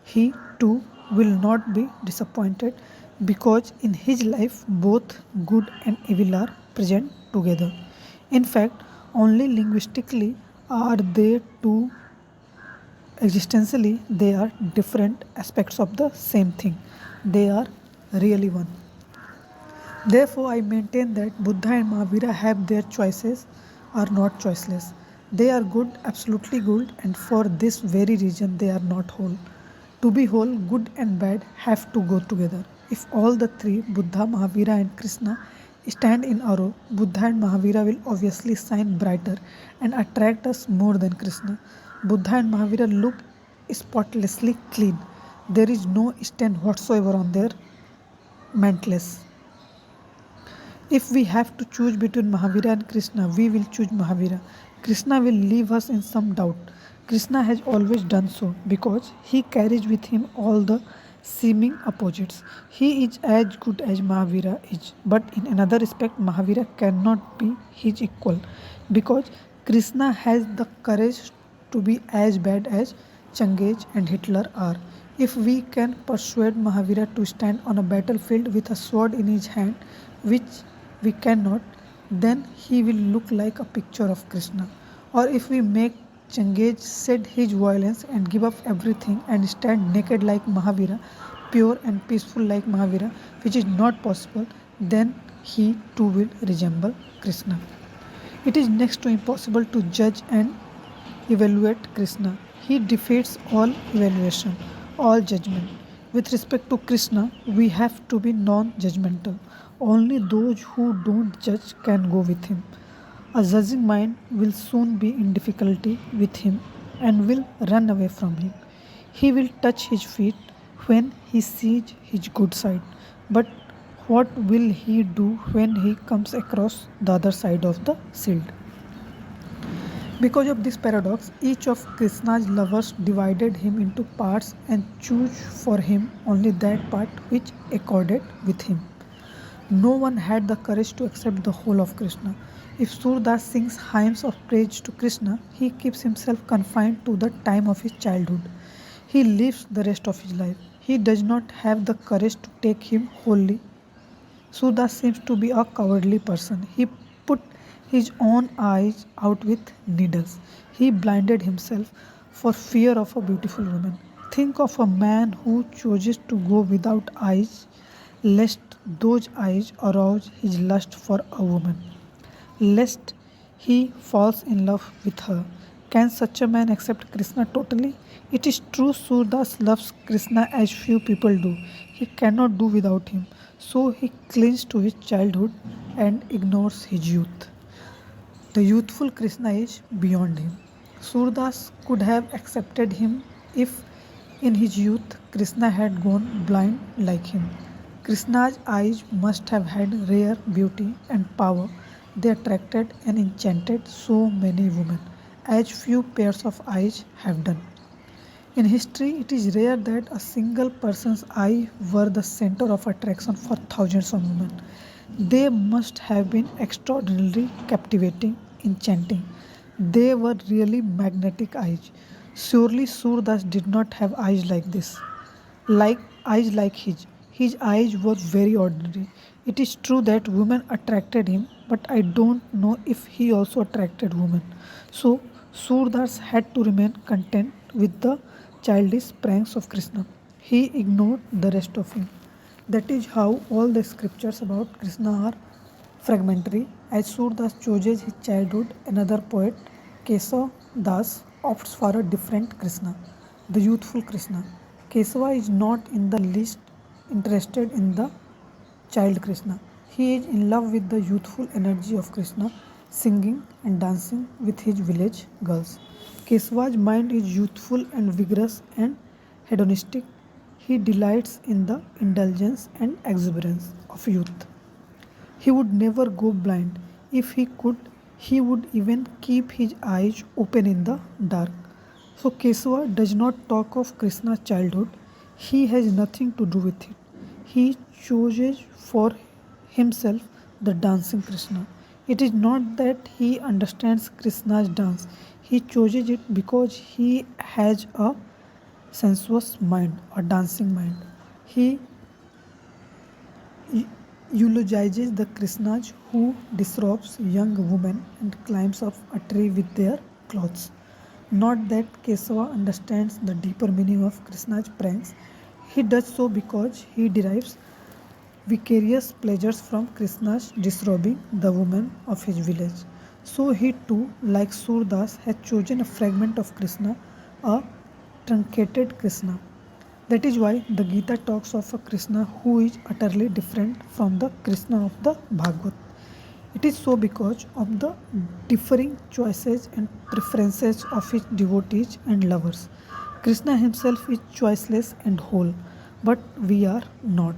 he too will not be disappointed because in his life both good and evil are present together. In fact, only linguistically are they two existentially they are different aspects of the same thing. They are really one. Therefore, I maintain that Buddha and Mahavira have their choices are not choiceless. They are good, absolutely good, and for this very reason they are not whole. To be whole, good and bad have to go together. If all the three, Buddha, Mahavira, and Krishna, stand in a row, Buddha and Mahavira will obviously shine brighter and attract us more than Krishna. Buddha and Mahavira look spotlessly clean. There is no stain whatsoever on their mantles. If we have to choose between Mahavira and Krishna, we will choose Mahavira. Krishna will leave us in some doubt. Krishna has always done so because he carries with him all the seeming opposites. He is as good as Mahavira is, but in another respect, Mahavira cannot be his equal because Krishna has the courage to be as bad as Changez and Hitler are. If we can persuade Mahavira to stand on a battlefield with a sword in his hand, which we cannot, then he will look like a picture of Krishna. Or if we make Changez shed his violence and give up everything and stand naked like Mahavira, pure and peaceful like Mahavira, which is not possible, then he too will resemble Krishna. It is next to impossible to judge and evaluate Krishna. He defeats all evaluation, all judgment. With respect to Krishna, we have to be non judgmental. Only those who don't judge can go with him. A judging mind will soon be in difficulty with him and will run away from him. He will touch his feet when he sees his good side. But what will he do when he comes across the other side of the shield? Because of this paradox, each of Krishna's lovers divided him into parts and chose for him only that part which accorded with him. No one had the courage to accept the whole of Krishna. If Surdas sings hymns of praise to Krishna, he keeps himself confined to the time of his childhood. He lives the rest of his life. He does not have the courage to take him wholly. Surdas seems to be a cowardly person. He put his own eyes out with needles. He blinded himself for fear of a beautiful woman. Think of a man who chooses to go without eyes, lest those eyes arouse his lust for a woman, lest he falls in love with her. Can such a man accept Krishna totally? It is true Surdas loves Krishna as few people do. He cannot do without him. So he clings to his childhood and ignores his youth. The youthful Krishna is beyond him. Surdas could have accepted him if in his youth Krishna had gone blind like him. Krishna's eyes must have had rare beauty and power. They attracted and enchanted so many women, as few pairs of eyes have done. In history, it is rare that a single person's eye were the center of attraction for thousands of women. They must have been extraordinarily captivating, enchanting. They were really magnetic eyes. Surely Surdas did not have eyes like this, like eyes like his. His eyes were very ordinary. It is true that women attracted him, but I don't know if he also attracted women. So Surdas had to remain content with the childish pranks of Krishna. He ignored the rest of him. That is how all the scriptures about Krishna are fragmentary. As Surdas chooses his childhood, another poet, Kesava Das, opts for a different Krishna, the youthful Krishna. Kesava is not in the least interested in the child Krishna. He is in love with the youthful energy of Krishna, singing and dancing with his village girls. Kesava's mind is youthful and vigorous and hedonistic. He delights in the indulgence and exuberance of youth. He would never go blind. If he could, he would even keep his eyes open in the dark. So Kesava does not talk of Krishna's childhood. He has nothing to do with it. He chooses for himself the dancing Krishna. It is not that he understands Krishna's dance. He chooses it because he has a sensuous mind, a dancing mind. He eulogizes the Krishnas who disrobes young women and climbs up a tree with their clothes. Not that Kesava understands the deeper meaning of Krishna's pranks. He does so because he derives vicarious pleasures from Krishna's disrobing the women of his village. So he too, like Surdas, has chosen a fragment of Krishna, a truncated Krishna. That is why the Gita talks of a Krishna who is utterly different from the Krishna of the Bhagavad. It is so because of the differing choices and preferences of his devotees and lovers. Krishna himself is choiceless and whole, but we are not.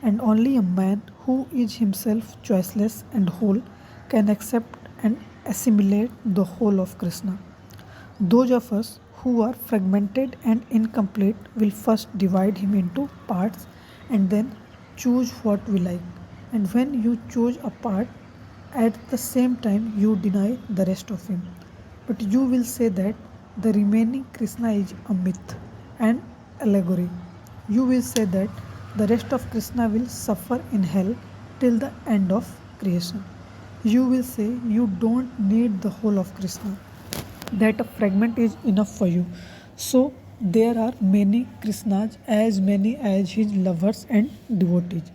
And only a man who is himself choiceless and whole can accept and assimilate the whole of Krishna. Those of us who are fragmented and incomplete will first divide him into parts and then choose what we like. And when you choose a part, at the same time you deny the rest of him. But you will say that the remaining Krishna is a myth and allegory. You will say that the rest of Krishna will suffer in hell till the end of creation. You will say you don't need the whole of Krishna, that a fragment is enough for you. So there are many Krishnas, as many as his lovers and devotees.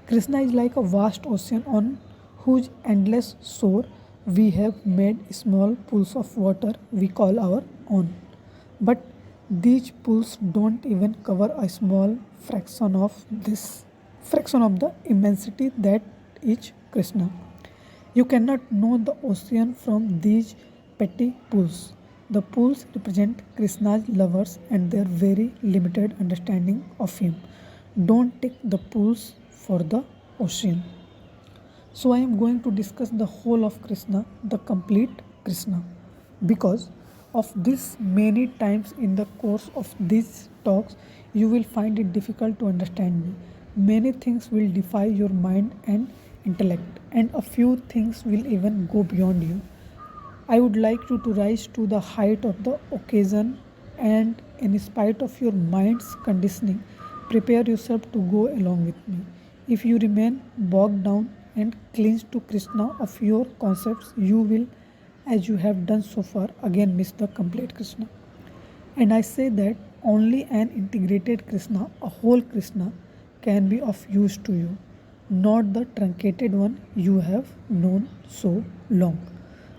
Krishna is like a vast ocean on whose endless shore we have made small pools of water we call our own. But these pools don't even cover a small fraction of the immensity that is Krishna. You cannot know the ocean from these petty pools. The pools represent Krishna's lovers and their very limited understanding of him. Don't take the pools for the ocean. So I am going to discuss the whole of Krishna, the complete Krishna. Because of this, many times in the course of these talks, you will find it difficult to understand me. Many things will defy your mind and intellect, and a few things will even go beyond you. I would like you to rise to the height of the occasion and, in spite of your mind's conditioning, prepare yourself to go along with me. If you remain bogged down and cling to Krishna of your concepts, you will, as you have done so far, again miss the complete Krishna. And I say that only an integrated Krishna, a whole Krishna, can be of use to you, not the truncated one you have known so long.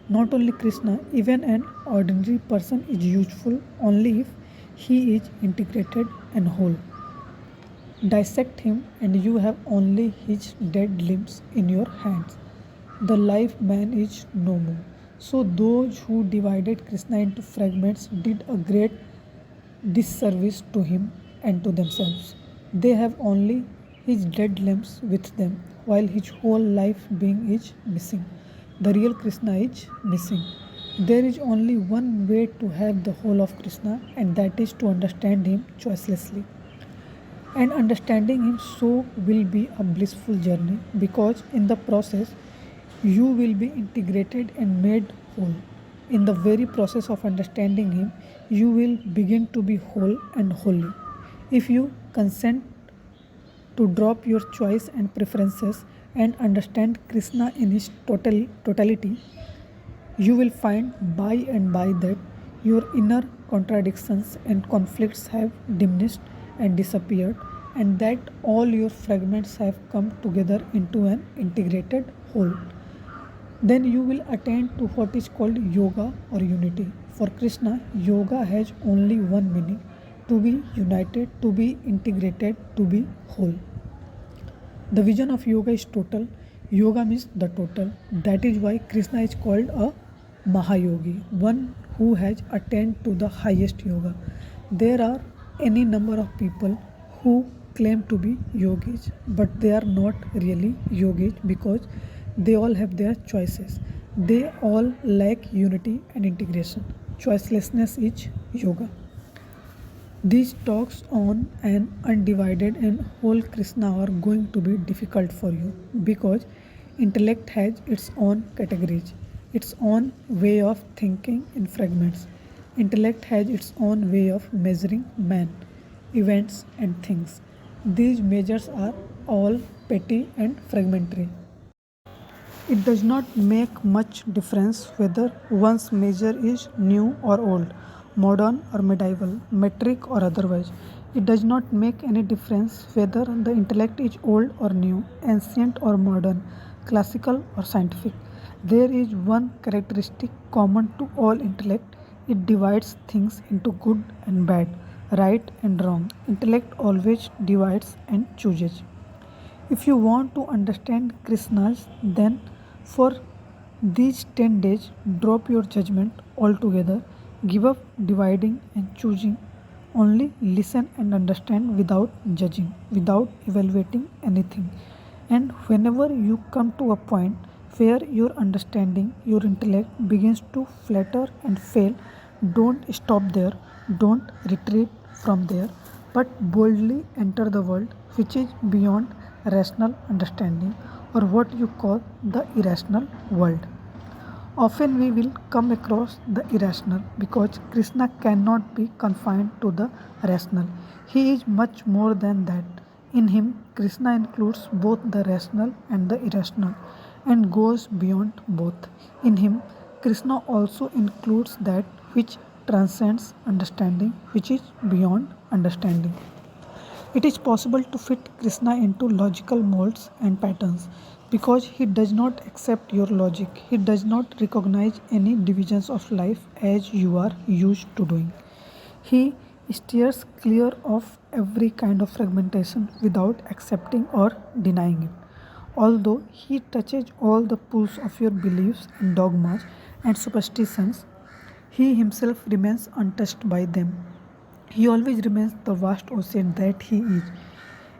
Not only Krishna, even an ordinary person is useful only if he is integrated and whole. Dissect him, and you have only his dead limbs in your hands. The live man is no more. So, those who divided Krishna into fragments did a great disservice to him and to themselves. They have only his dead limbs with them, while his whole life being is missing. The real Krishna is missing. There is only one way to have the whole of Krishna, and that is to understand him choicelessly. And understanding him so will be a blissful journey because in the process you will be integrated and made whole. In the very process of understanding him, you will begin to be whole and holy. If you consent to drop your choice and preferences and understand Krishna in his totality, you will find by and by that your inner contradictions and conflicts have diminished and disappeared, and that all your fragments have come together into an integrated whole. Then you will attain to what is called yoga or unity. For Krishna, yoga has only one meaning: to be united, to be integrated, to be whole. The vision of yoga is total. Yoga means the total. That is why Krishna is called a Mahayogi, one who has attained to the highest yoga. There are any number of people who claim to be yogis, but they are not really yogis because they all have their choices. They all lack unity and integration. Choicelessness is yoga. These talks on an undivided and whole Krishna are going to be difficult for you because intellect has its own categories, its own way of thinking in fragments. Intellect has its own way of measuring man, events, and things. These measures are all petty and fragmentary. It does not make much difference whether one's measure is new or old, modern or medieval, metric or otherwise. It does not make any difference whether the intellect is old or new, ancient or modern, classical or scientific. There is one characteristic common to all intellect: it divides things into good and bad, right and wrong. Intellect always divides and chooses. If you want to understand Krishna's, then for these 10 days, drop your judgment altogether, give up dividing and choosing, only listen and understand without judging, without evaluating anything. And whenever you come to a point where your understanding, your intellect begins to flatter and fail, don't stop there, don't retreat from there, but boldly enter the world which is beyond rational understanding, or what you call the irrational world. Often we will come across the irrational because Krishna cannot be confined to the rational. He is much more than that. In him, Krishna includes both the rational and the irrational and goes beyond both. In him, Krishna also includes that which transcends understanding, which is beyond understanding. It is possible to fit Krishna into logical molds and patterns because he does not accept your logic. He does not recognize any divisions of life as you are used to doing. He steers clear of every kind of fragmentation without accepting or denying it. Although he touches all the pools of your beliefs and dogmas and superstitions, he himself remains untouched by them. He always remains the vast ocean that he is.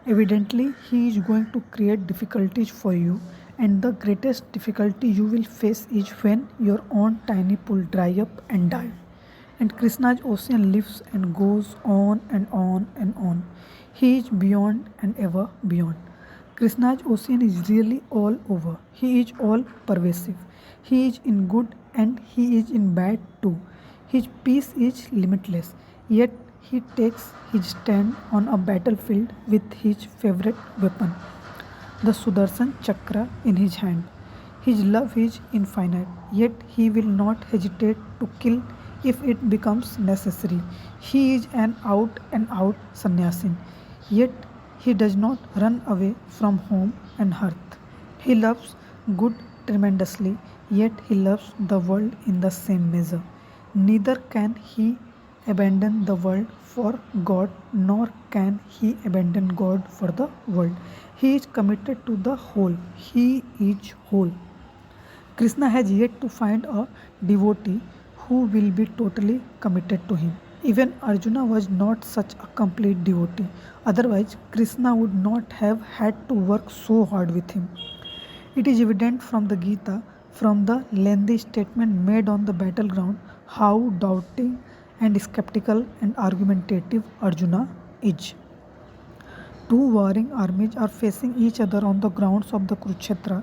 Evidently, he is going to create difficulties for you, and the greatest difficulty you will face is when your own tiny pool dry up and die. And Krishna's ocean lives and goes on and on and on. He is beyond and ever beyond. Krishna's ocean is really all over. He is all pervasive. He is in good and he is in bad too. His peace is limitless, yet he takes his stand on a battlefield with his favorite weapon, the Sudarshan Chakra, in his hand. His love is infinite, yet he will not hesitate to kill if it becomes necessary. He is an out and out sannyasin, yet he does not run away from home and hearth. He loves good tremendously, yet he loves the world in the same measure. Neither can he abandon the world for God, nor can he abandon God for the world. He is committed to the whole. He is whole. Krishna has yet to find a devotee who will be totally committed to him. Even Arjuna was not such a complete devotee. Otherwise, Krishna would not have had to work so hard with him. It is evident from the Gita from the lengthy statement made on the battleground how doubting and skeptical and argumentative Arjuna is. Two warring armies are facing each other on the grounds of the Kurukshetra.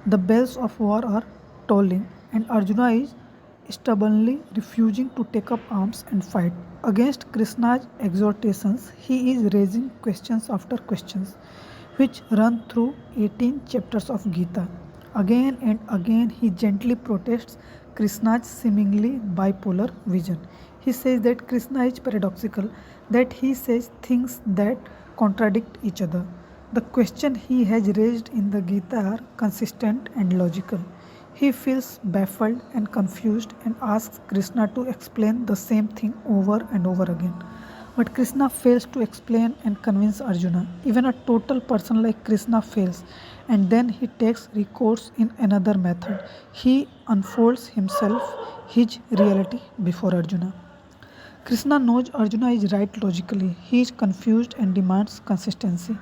The bells of war are tolling, and Arjuna is stubbornly refusing to take up arms and fight. Against Krishna's exhortations, he is raising questions after questions, which run through 18 chapters of Gita. Again and again, he gently protests Krishna's seemingly bipolar vision. He says that Krishna is paradoxical, that he says things that contradict each other. The questions he has raised in the Gita are consistent and logical. He feels baffled and confused and asks Krishna to explain the same thing over and over again. But Krishna fails to explain and convince Arjuna. Even a total person like Krishna fails, and then he takes recourse in another method. He unfolds himself, his reality before Arjuna. Krishna knows Arjuna is right logically. He is confused and demands consistency.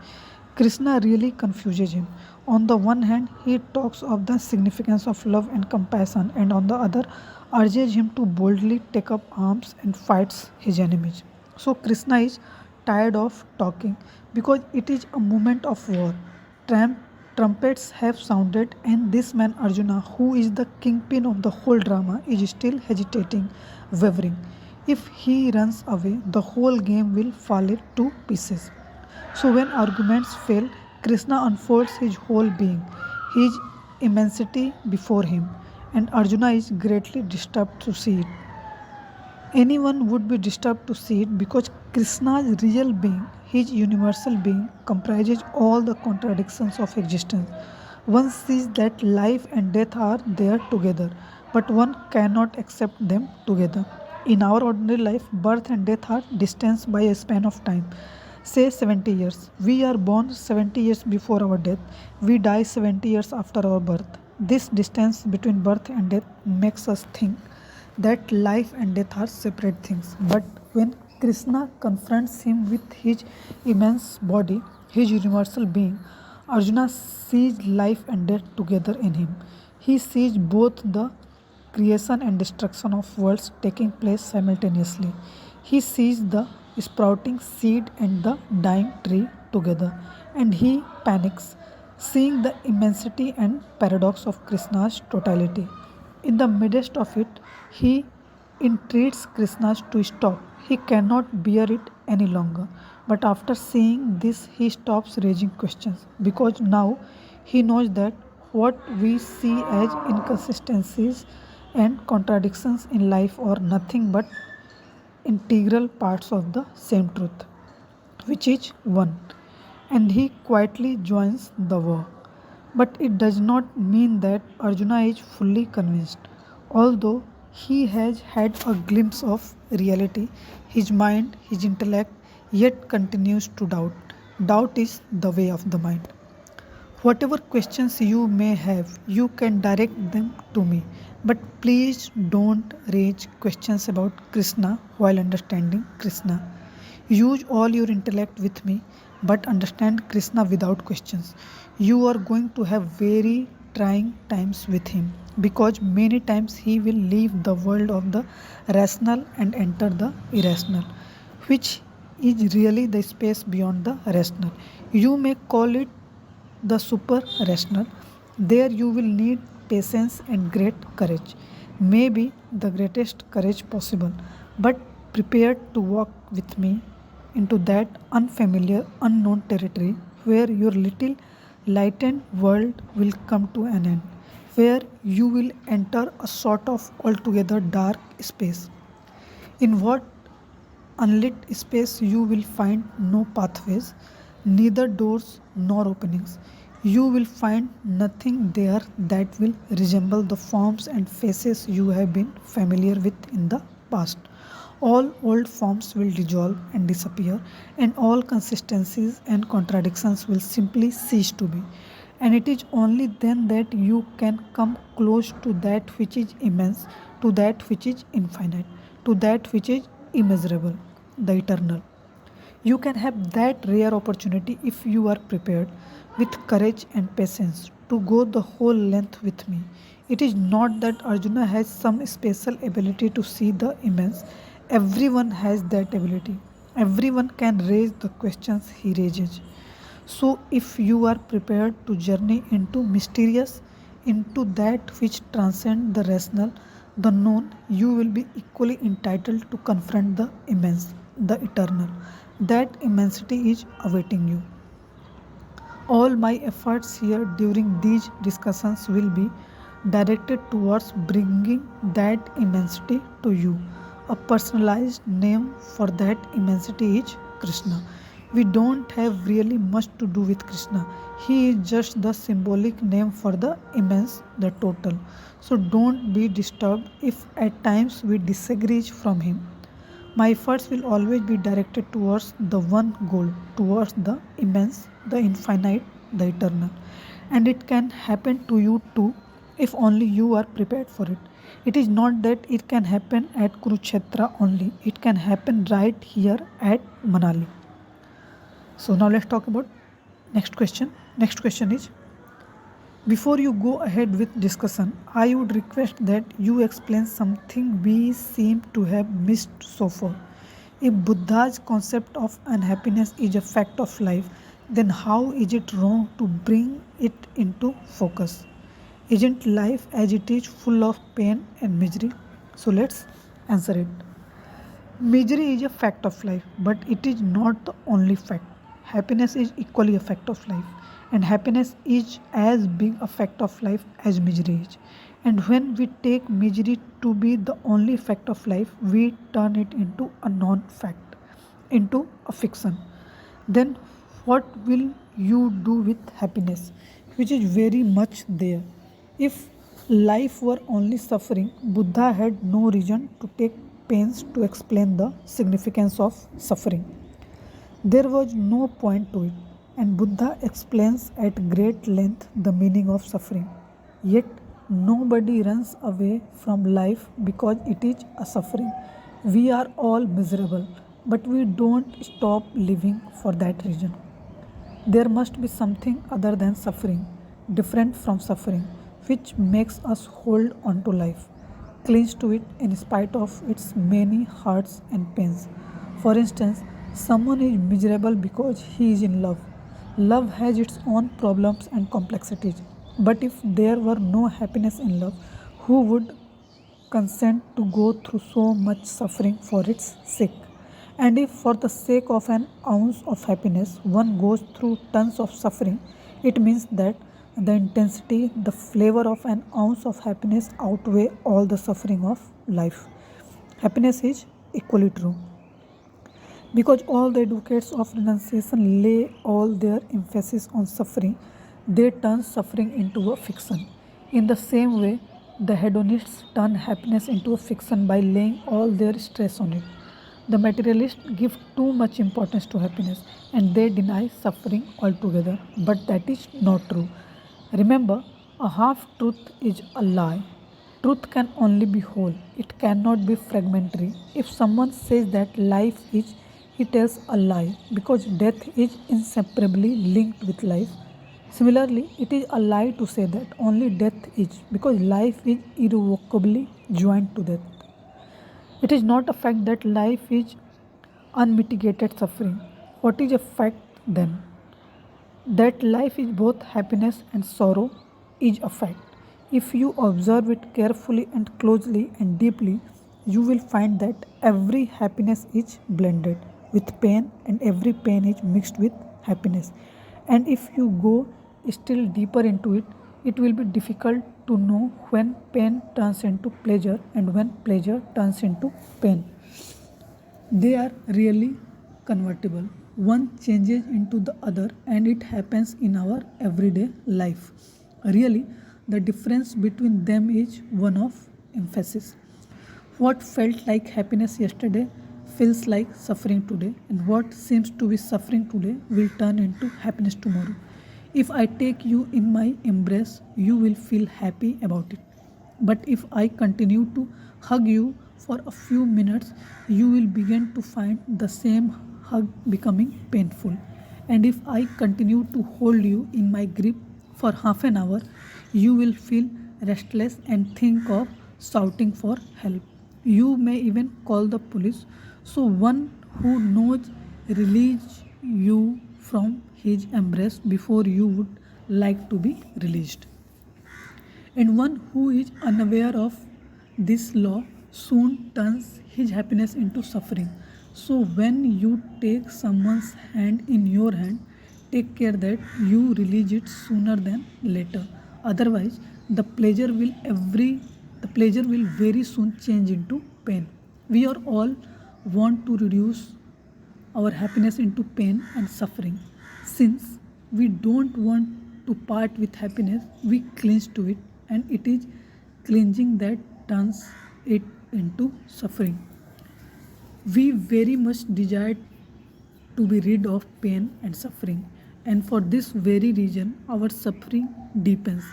Krishna really confuses him. On the one hand, he talks of the significance of love and compassion, and on the other, urges him to boldly take up arms and fights his enemies. So Krishna is tired of talking because it is a moment of war. Tram- Trumpets have sounded, and this man Arjuna, who is the kingpin of the whole drama, is still hesitating, wavering. If he runs away, the whole game will fall to pieces. So when arguments fail, Krishna unfolds his whole being, his immensity before him, and Arjuna is greatly disturbed to see it. Anyone would be disturbed to see it because Krishna's real being, his universal being, comprises all the contradictions of existence. One sees that life and death are there together, but one cannot accept them together. In our ordinary life, birth and death are distanced by a span of time, say 70 years. We are born 70 years before our death, we die 70 years after our birth. This distance between birth and death makes us think that life and death are separate things. But when Krishna confronts him with his immense body, his universal being, Arjuna sees life and death together in him. He sees both the creation and destruction of worlds taking place simultaneously. He sees the sprouting seed and the dying tree together, and he panics, seeing the immensity and paradox of Krishna's totality. In the midst of it, he entreats Krishna to stop. He cannot bear it any longer. But after seeing this, he stops raising questions because now he knows that what we see as inconsistencies and contradictions in life are nothing but integral parts of the same truth, which is one. And he quietly joins the war. But it does not mean that Arjuna is fully convinced. Although he has had a glimpse of reality, his mind, his intellect, yet continues to doubt. Doubt is the way of the mind. Whatever questions you may have, you can direct them to me. But please don't raise questions about Krishna while understanding Krishna. Use all your intellect with me, but understand Krishna without questions. You are going to have very trying times with him because many times he will leave the world of the rational and enter the irrational, which is really the space beyond the rational. You may call it the super rational. There you will need patience and great courage, maybe the greatest courage possible, but prepared to walk with me into that unfamiliar, unknown territory where your little lightened world will come to an end, where you will enter a sort of altogether dark space. In what unlit space you will find no pathways, neither doors nor openings. You will find nothing there that will resemble the forms and faces you have been familiar with in the past. All old forms will dissolve and disappear, and all consistencies and contradictions will simply cease to be. And it is only then that you can come close to that which is immense, to that which is infinite, to that which is immeasurable, the eternal. You can have that rare opportunity if you are prepared with courage and patience to go the whole length with me. It is not that Arjuna has some special ability to see the immense. Everyone has that ability. Everyone can raise the questions he raises. So, if you are prepared to journey into mysterious, into that which transcends the rational, the known, you will be equally entitled to confront the immense, the eternal. That immensity is awaiting you. All my efforts here during these discussions will be directed towards bringing that immensity to you. A personalized name for that immensity is Krishna. We don't have really much to do with Krishna. He is just the symbolic name for the immense, the total. So don't be disturbed if at times we disagree from him. My efforts will always be directed towards the one goal, towards the immense, the infinite, the eternal. And it can happen to you too if only you are prepared for it. It is not that it can happen at Kurukshetra only, it can happen right here at Manali. So now let's talk about next question. Next question is, before you go ahead with discussion, I would request that you explain something we seem to have missed so far. If Buddha's concept of unhappiness is a fact of life, then how is it wrong to bring it into focus? Isn't life as it is full of pain and misery? So let's answer it. Misery is a fact of life, but it is not the only fact. Happiness is equally a fact of life, and happiness is as big a fact of life as misery is. And when we take misery to be the only fact of life, we turn it into a non fact, into a fiction. Then what will you do with happiness, which is very much there? If life were only suffering, Buddha had no reason to take pains to explain the significance of suffering. There was no point to it, and Buddha explains at great length the meaning of suffering. Yet, nobody runs away from life because it is a suffering. We are all miserable, but we don't stop living for that reason. There must be something other than suffering, different from suffering, which makes us hold on to life, cling to it in spite of its many hurts and pains. For instance, someone is miserable because he is in love. Love has its own problems and complexities. But if there were no happiness in love, who would consent to go through so much suffering for its sake? And if for the sake of an ounce of happiness one goes through tons of suffering, it means that the intensity, the flavor of an ounce of happiness outweigh all the suffering of life. Happiness is equally true. Because all the advocates of renunciation lay all their emphasis on suffering, they turn suffering into a fiction. In the same way, the hedonists turn happiness into a fiction by laying all their stress on it. The materialists give too much importance to happiness and they deny suffering altogether. But that is not true. Remember, a half truth is a lie. Truth can only be whole, it cannot be fragmentary. If someone says that life is, he tells a lie because death is inseparably linked with life. Similarly, it is a lie to say that only death is because life is irrevocably joined to death. It is not a fact that life is unmitigated suffering. What is a fact then? That life is both happiness and sorrow is a fact. If you observe it carefully and closely and deeply, you will find that every happiness is blended with pain and every pain is mixed with happiness. And if you go still deeper into it, it will be difficult to know when pain turns into pleasure and when pleasure turns into pain. They are really convertible. One changes into the other, and it happens in our everyday life. Really, the difference between them is one of emphasis. What felt like happiness yesterday feels like suffering today, and what seems to be suffering today will turn into happiness tomorrow. If I take you in my embrace, you will feel happy about it. But if I continue to hug you for a few minutes, you will begin to find the same hug becoming painful. And if I continue to hold you in my grip For half an hour, you will feel restless and think of shouting for help. You may even call the police. So, one who knows release you from his embrace before you would like to be released. And one who is unaware of this law soon turns his happiness into suffering. So, when you take someone's hand in your hand, take care that you release it sooner than later. Otherwise, the pleasure will very soon change into pain. We are all want to reduce our happiness into pain and suffering. Since we don't want to part with happiness, we cling to it, and it is clinging that turns it into suffering. We very much desire to be rid of pain and suffering, and for this very reason, our suffering deepens.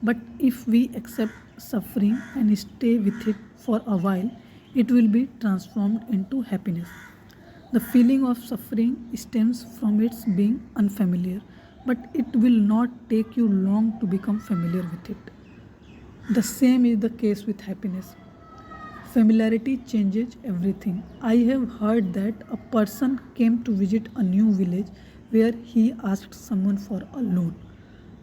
But if we accept suffering and stay with it for a while, it will be transformed into happiness. The feeling of suffering stems from its being unfamiliar, but it will not take you long to become familiar with it. The same is the case with happiness. Familiarity changes everything. I have heard that a person came to visit a new village where he asked someone for a loan.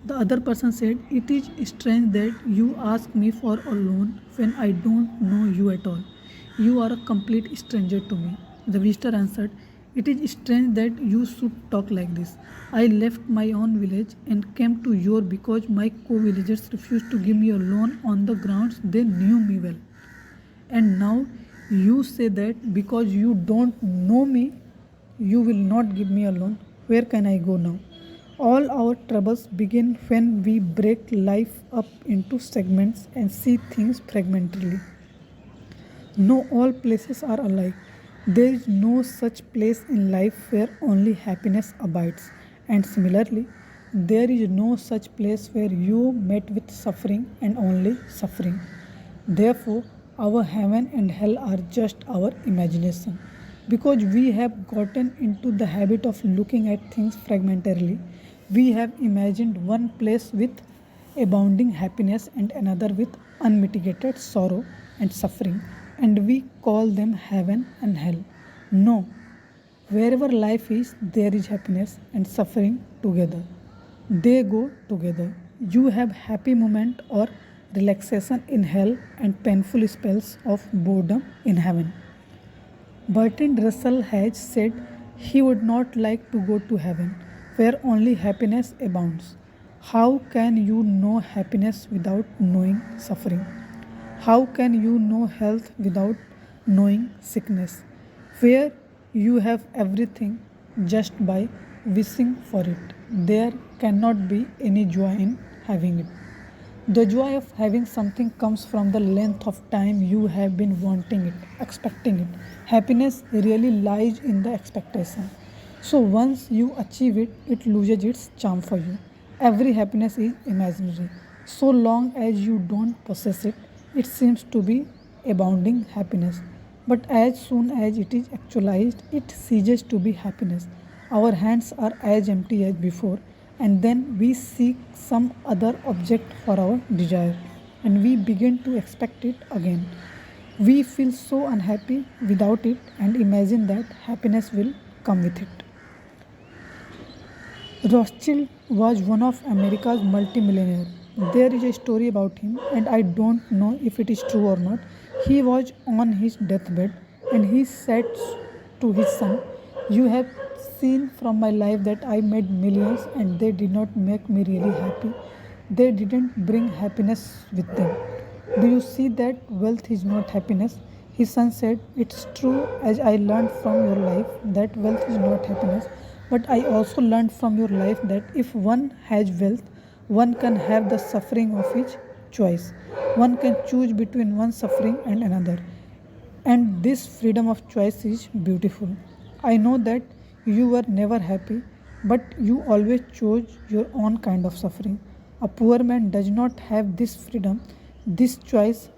The other person said, "It is strange that you ask me for a loan when I don't know you at all. You are a complete stranger to me." The visitor answered, "It is strange that you should talk like this. I left my own village and came to yours because my co villagers refused to give me a loan on the grounds they knew me well. And now you say that because you don't know me, you will not give me a loan. Where can I go now?" All our troubles begin when we break life up into segments and see things fragmentarily. No, all places are alike. There is no such place in life where only happiness abides. And similarly, there is no such place where you met with suffering and only suffering. Therefore, our heaven and hell are just our imagination. Because we have gotten into the habit of looking at things fragmentarily, we have imagined one place with abounding happiness and another with unmitigated sorrow and suffering, and we call them heaven and hell. No, wherever life is, there is happiness and suffering together. They go together. You have happy moment or relaxation in hell and painful spells of boredom in heaven. Bertrand Russell has said he would not like to go to heaven, where only happiness abounds. How can you know happiness without knowing suffering? How can you know health without knowing sickness? Where you have everything just by wishing for it, there cannot be any joy in having it. The joy of having something comes from the length of time you have been wanting it, expecting it. Happiness really lies in the expectation. So once you achieve it, it loses its charm for you. Every happiness is imaginary. So long as you don't possess it, it seems to be abounding happiness. But as soon as it is actualized, it ceases to be happiness. Our hands are as empty as before, and then we seek some other object for our desire, and we begin to expect it again. We feel so unhappy without it and imagine that happiness will come with it. Rothschild was one of America's multimillionaire. There is a story about him, and I don't know if it is true or not. He was on his deathbed, and he said to his son, "You have seen from my life that I made millions, and they did not make me really happy. They didn't bring happiness with them. Do you see that wealth is not happiness?" His son said, "It's true, as I learned from your life that wealth is not happiness. But I also learned from your life that if one has wealth, one can have the suffering of his choice. One can choose between one suffering and another. And this freedom of choice is beautiful. I know that you were never happy, but you always chose your own kind of suffering. A poor man does not have this freedom, this choice.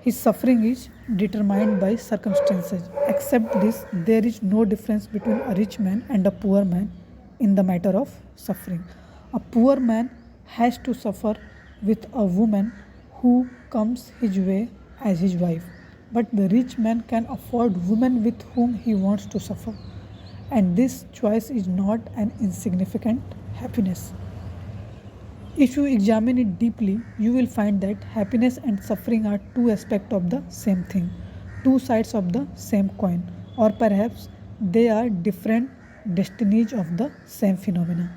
His suffering is determined by circumstances. Except this, there is no difference between a rich man and a poor man in the matter of suffering. A poor man has to suffer with a woman who comes his way as his wife. But the rich man can afford women with whom he wants to suffer. And this choice is not an insignificant happiness. If you examine it deeply, you will find that happiness and suffering are two aspects of the same thing, two sides of the same coin, or perhaps they are different destinies of the same phenomena.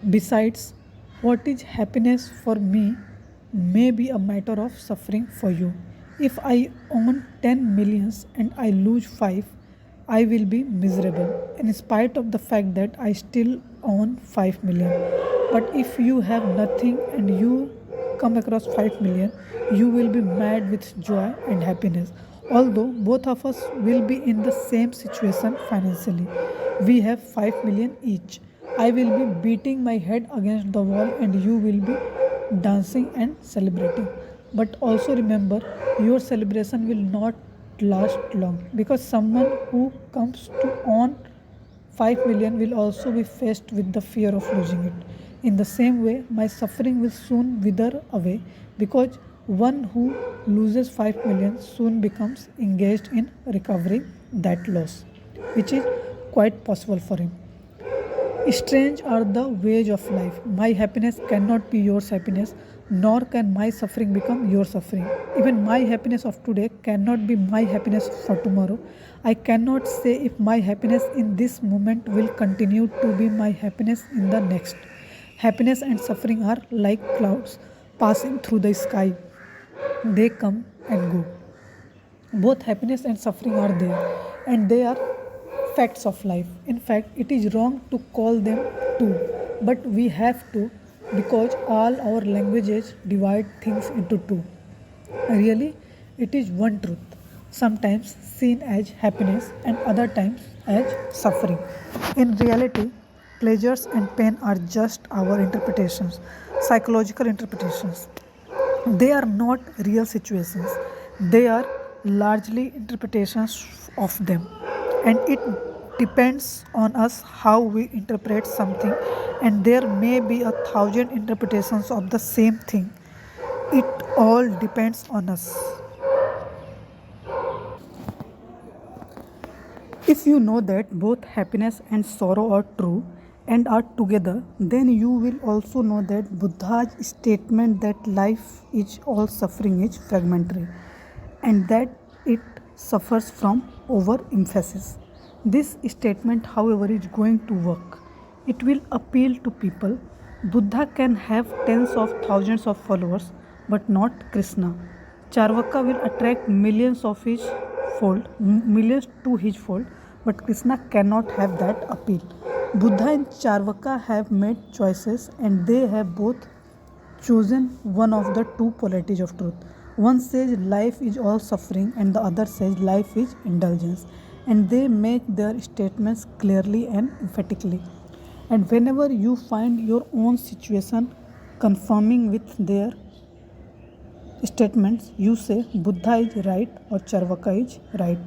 Besides, what is happiness for me may be a matter of suffering for you. If I own 10 millions and I lose 5, I will be miserable in spite of the fact that I still own 5 million. But if you have nothing and you come across 5 million, you will be mad with joy and happiness. Although both of us will be in the same situation financially, we have 5 million each. I will be beating my head against the wall and you will be dancing and celebrating. But also remember, your celebration will not last long because someone who comes to own 5 million will also be faced with the fear of losing it. In the same way, my suffering will soon wither away because one who loses 5 million soon becomes engaged in recovering that loss, which is quite possible for him. Strange are the ways of life. My happiness cannot be yours happiness, nor can my suffering become your suffering. Even my happiness of today cannot be my happiness for tomorrow. I cannot say if my happiness in this moment will continue to be my happiness in the next. Happiness and suffering are like clouds passing through the sky. They come and go. Both happiness and suffering are there, and they are facts of life. In fact, it is wrong to call them two, but we have to because all our languages divide things into two. Really, it is one truth, sometimes seen as happiness and other times as suffering. In reality, pleasures and pain are just our interpretations, psychological interpretations. They are not real situations, they are largely interpretations of them. And it depends on us how we interpret something, and there may be a thousand interpretations of the same thing. It all depends on us. If you know that both happiness and sorrow are true and are together, then you will also know that Buddha's statement that life is all suffering is fragmentary and that it suffers from overemphasis. This statement, however, is going to work. It will appeal to people. Buddha can have tens of thousands of followers, but not Krishna. Charvaka will attract millions to his fold, but Krishna cannot have that appeal. Buddha and Charvaka have made choices and they have both chosen one of the two polarities of truth. One says life is all suffering, and the other says life is indulgence. And they make their statements clearly and emphatically. And whenever you find your own situation confirming with their statements, you say Buddha is right or Charvaka is right.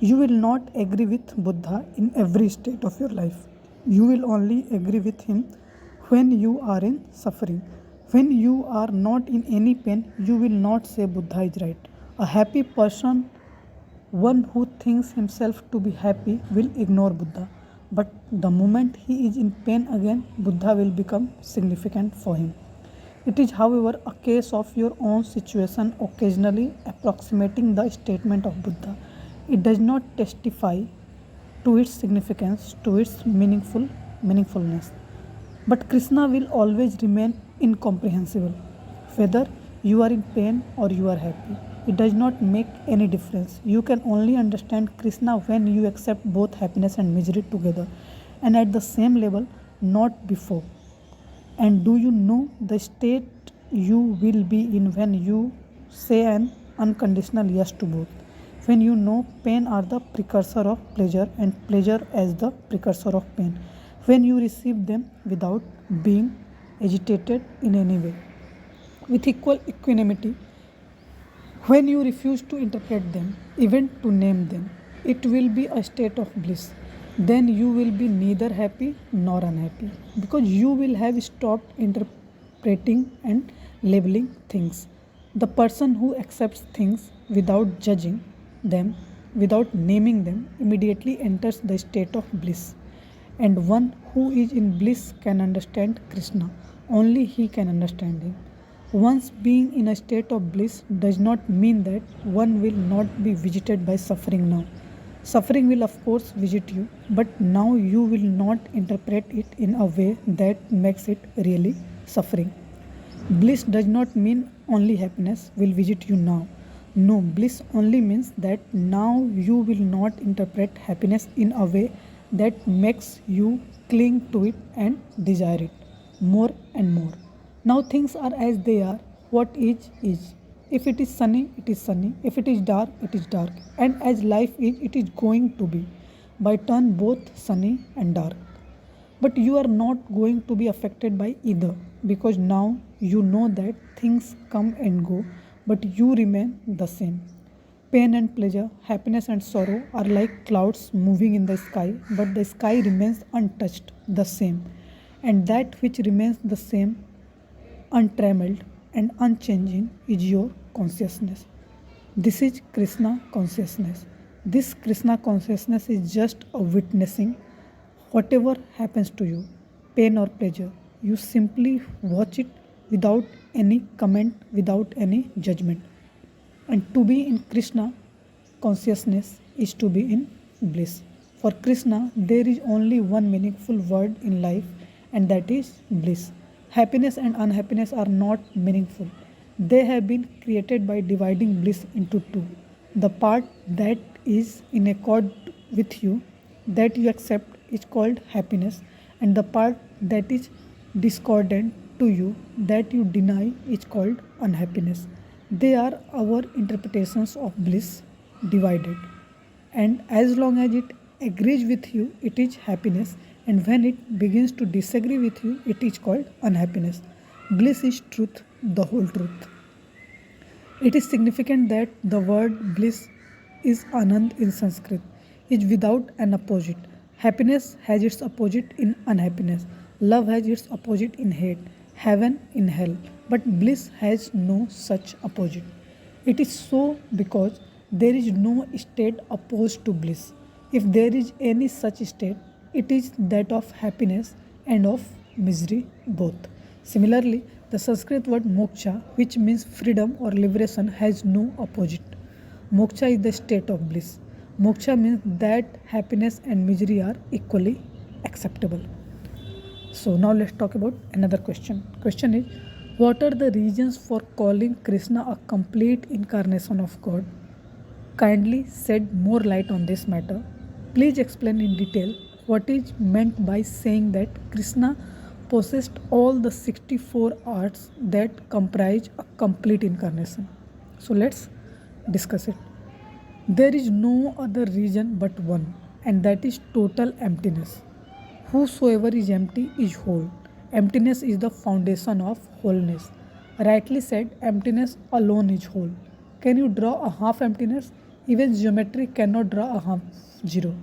You will not agree with Buddha in every state of your life. You will only agree with him when you are in suffering. When you are not in any pain, you will not say Buddha is right. A happy person, one who thinks himself to be happy, will ignore Buddha. But the moment he is in pain again, Buddha will become significant for him. It is, however, a case of your own situation occasionally approximating the statement of Buddha. It does not testify to its significance, to its meaningfulness. But Krishna will always remain incomprehensible. Whether you are in pain or you are happy, it does not make any difference. You can only understand Krishna when you accept both happiness and misery together and at the same level, not before. And do you know the state you will be in when you say an unconditional yes to both? When you know pain are the precursor of pleasure and pleasure as the precursor of pain. When you receive them without being agitated in any way. With equal equanimity, when you refuse to interpret them, even to name them, it will be a state of bliss. Then you will be neither happy nor unhappy because you will have stopped interpreting and labeling things. The person who accepts things without judging them, without naming them, immediately enters the state of bliss. And one who is in bliss can understand Krishna. Only he can understand him. Once being in a state of bliss does not mean that one will not be visited by suffering now. Suffering will, of course, visit you, but now you will not interpret it in a way that makes it really suffering. Bliss does not mean only happiness will visit you now. No, bliss only means that now you will not interpret happiness in a way that makes you cling to it and desire it more and more. Now things are as they are. What is is. If it is sunny, it is sunny. If it is dark, it is dark. And as life is, it is going to be by turn both sunny and dark. But you are not going to be affected by either because now you know that things come and go, but you remain the same. Pain and pleasure, happiness and sorrow are like clouds moving in the sky, but the sky remains untouched, the same. And that which remains the same, untrammeled and unchanging, is your consciousness. This is Krishna consciousness. This Krishna consciousness is just a witnessing whatever happens to you, pain or pleasure. You simply watch it without any comment, without any judgment. And to be in Krishna consciousness is to be in bliss. For Krishna, there is only one meaningful word in life, and that is bliss. Happiness and unhappiness are not meaningful. They have been created by dividing bliss into two. The part that is in accord with you, that you accept, is called happiness, and the part that is discordant to you, that you deny, is called unhappiness. They are our interpretations of bliss divided. And as long as it agrees with you, it is happiness, and when it begins to disagree with you, it is called unhappiness. Bliss is truth, the whole truth. It is significant that the word bliss is Anand in Sanskrit, is without an opposite. Happiness has its opposite in unhappiness. Love has its opposite in hate. Heaven in hell. But bliss has no such opposite. It is so because there is no state opposed to bliss. If there is any such state, it is that of happiness and of misery both. Similarly, the Sanskrit word moksha, which means freedom or liberation, has no opposite. Moksha is the state of bliss. Moksha means that happiness and misery are equally acceptable. So now let's talk about another question. Question is, what are the reasons for calling Krishna a complete incarnation of God? Kindly shed more light on this matter. Please explain in detail what is meant by saying that Krishna possessed all the 64 arts that comprise a complete incarnation. So let's discuss it. There is no other reason but one, and that is total emptiness. Whosoever is empty is whole. Emptiness is the foundation of wholeness. Rightly said, emptiness alone is whole. Can you draw a half emptiness? Even geometry cannot draw a half zero.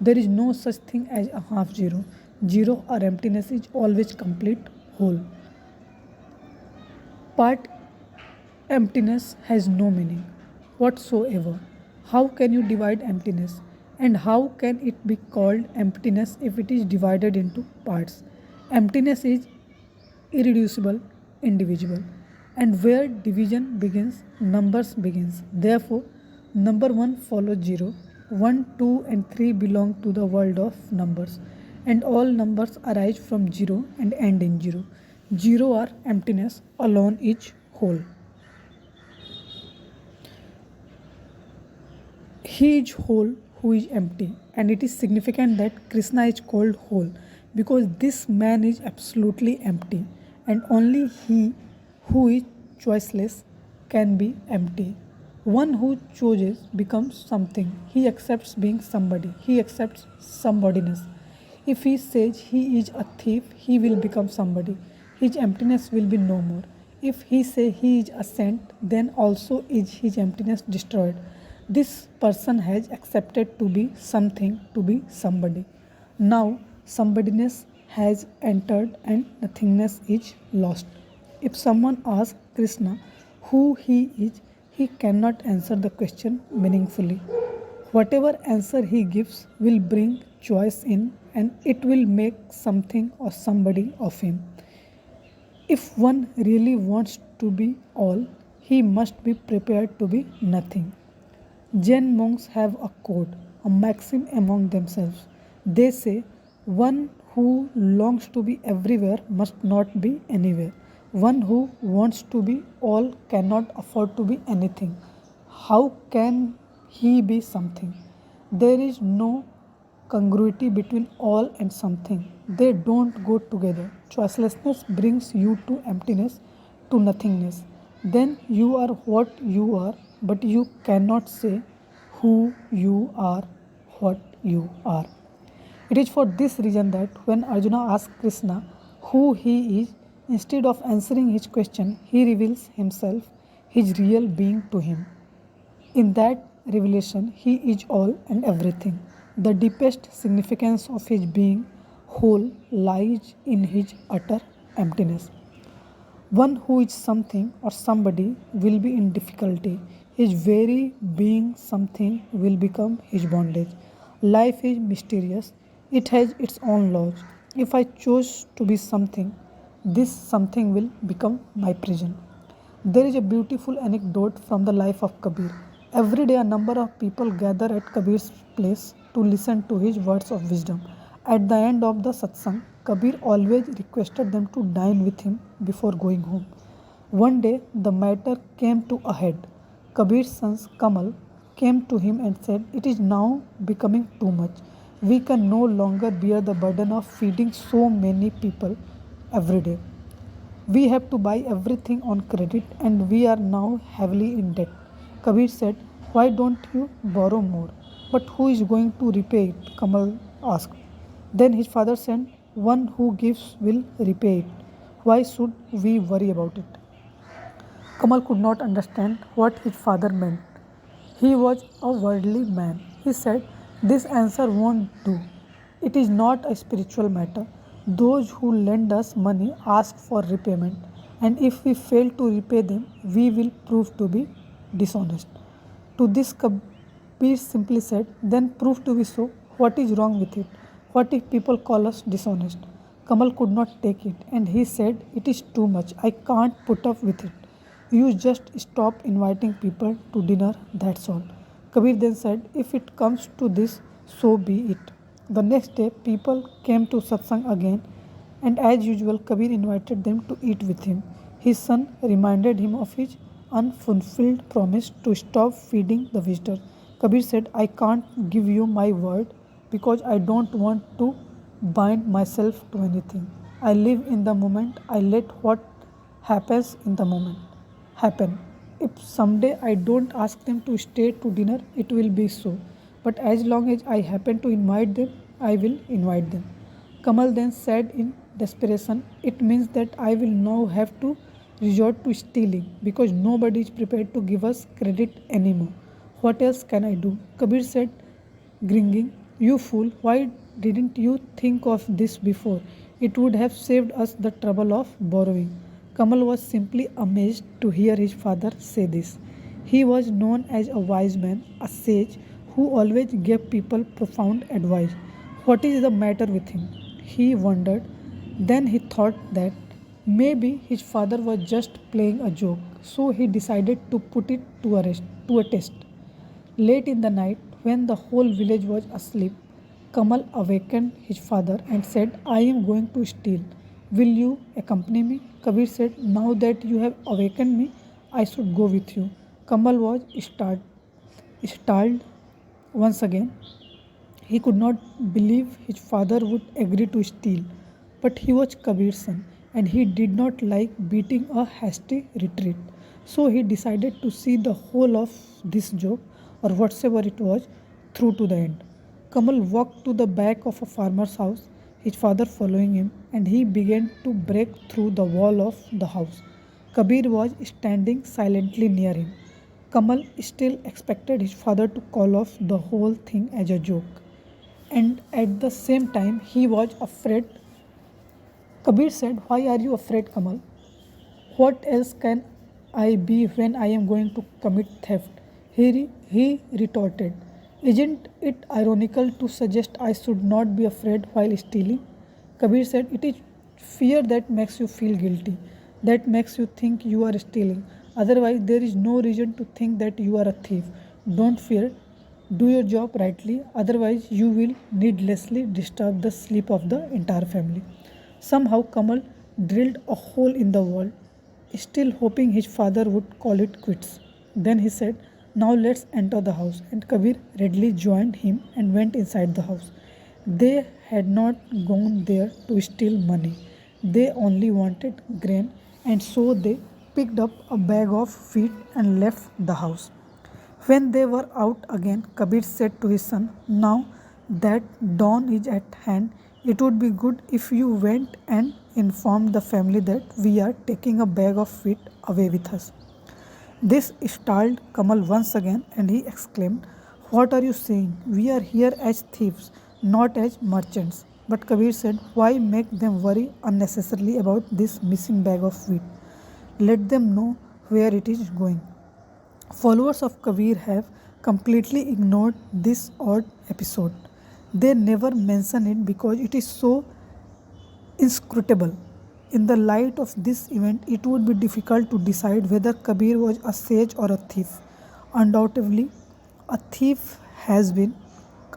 There is no such thing as a half zero. Zero or emptiness is always complete whole. Part emptiness has no meaning whatsoever. How can you divide emptiness? And how can it be called emptiness if it is divided into parts? Emptiness is irreducible, indivisible. And where division begins, numbers begins. Therefore, number 1 follows 0. 1, 2 and 3 belong to the world of numbers. And all numbers arise from 0 and end in 0. 0 or emptiness alone is whole. He is whole who is empty, and it is significant that Krishna is called whole because this man is absolutely empty, and only he who is choiceless can be empty. One who chooses becomes something. He accepts being somebody. He accepts somebodiness. If he says he is a thief, he will become somebody. His emptiness will be no more. If he says he is a saint, then also is his emptiness destroyed. This person has accepted to be something, to be somebody. Now, somebodiness has entered and nothingness is lost. If someone asks Krishna who he is, he cannot answer the question meaningfully. Whatever answer he gives will bring choice in and it will make something or somebody of him. If one really wants to be all, he must be prepared to be nothing. Jain monks have a code, a maxim among themselves. They say, one who longs to be everywhere must not be anywhere. One who wants to be all cannot afford to be anything. How can he be something? There is no congruity between all and something. They don't go together. Choicelessness brings you to emptiness, to nothingness. Then you are what you are, but you cannot say who you are, what you are. It is for this reason that when Arjuna asks Krishna who he is, instead of answering his question, he reveals himself, his real being to him. In that revelation, he is all and everything. The deepest significance of his being whole lies in his utter emptiness. One who is something or somebody will be in difficulty. His very being something will become his bondage. Life is mysterious, it has its own laws. If I choose to be something, this something will become my prison. There is a beautiful anecdote from the life of Kabir. Every day, a number of people gather at Kabir's place to listen to his words of wisdom. At the end of the satsang, Kabir always requested them to dine with him before going home. One day, the matter came to a head. Kabir's son Kamal came to him and said, "It is now becoming too much. We can no longer bear the burden of feeding so many people every day. We have to buy everything on credit and we are now heavily in debt." Kabir said, "Why don't you borrow more?" "But who is going to repay it?" Kamal asked. Then his father said, "One who gives will repay it. Why should we worry about it?" Kamal could not understand what his father meant. He was a worldly man. He said, "This answer won't do. It is not a spiritual matter. Those who lend us money ask for repayment, and if we fail to repay them, we will prove to be dishonest." To this, Kabir simply said, "Then prove to be so. What is wrong with it? What if people call us dishonest?" Kamal could not take it, and he said, "It is too much. I can't put up with it. You just stop inviting people to dinner, that's all." Kabir then said, "If it comes to this, so be it." The next day, people came to satsang again, and as usual, Kabir invited them to eat with him. His son reminded him of his unfulfilled promise to stop feeding the visitors. Kabir said, "I can't give you my word because I don't want to bind myself to anything. I live in the moment. I let what happens in the moment happen. If someday I don't ask them to stay to dinner, it will be so. But as long as I happen to invite them, I will invite them." Kamal then said in desperation, "It means that I will now have to resort to stealing because nobody is prepared to give us credit anymore. What else can I do?" Kabir said, grinning, "You fool, why didn't you think of this before? It would have saved us the trouble of borrowing." Kamal was simply amazed to hear his father say this. He was known as a wise man, a sage who always gave people profound advice. What is the matter with him? He wondered. Then he thought that maybe his father was just playing a joke, so he decided to put it to a test. Late in the night, when the whole village was asleep, Kamal awakened his father and said, "I am going to steal. Will you accompany me?" Kabir said, "Now that you have awakened me, I should go with you." Kamal was startled once again. He could not believe his father would agree to steal. But he was Kabir's son, and he did not like beating a hasty retreat. So he decided to see the whole of this joke, or whatever it was, through to the end. Kamal walked to the back of a farmer's house, his father following him, and he began to break through the wall of the house. Kabir was standing silently near him. Kamal still expected his father to call off the whole thing as a joke. And at the same time, he was afraid. Kabir said, "Why are you afraid, Kamal?" What else can I be when I am going to commit theft? He retorted. Isn't it ironical to suggest I should not be afraid while stealing? Kabir said, it is fear that makes you feel guilty, that makes you think you are stealing. Otherwise, there is no reason to think that you are a thief. Don't fear, do your job rightly, otherwise, you will needlessly disturb the sleep of the entire family. Somehow, Kamal drilled a hole in the wall, still hoping his father would call it quits. Then he said, now let's enter the house. And Kabir readily joined him and went inside the house. They had not gone there to steal money. They only wanted grain, and so they picked up a bag of wheat and left the house. When they were out again, Kabir said to his son, now that dawn is at hand, it would be good if you went and informed the family that we are taking a bag of wheat away with us. This startled Kamal once again, and he exclaimed, what are you saying? We are here as thieves, not as merchants. But Kabir said, why make them worry unnecessarily about this missing bag of wheat? Let them know where it is going. Followers of Kabir have completely ignored this odd episode. They never mention it because it is so inscrutable. In the light of this event, it would be difficult to decide whether Kabir was a sage or a thief. Undoubtedly, a thief has been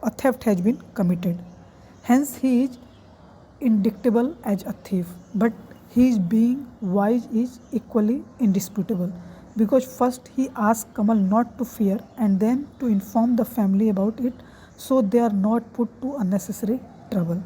a theft has been committed. Hence, he is indictable as a thief, but his being wise is equally indisputable. Because first he asked Kamal not to fear and then to inform the family about it so they are not put to unnecessary trouble.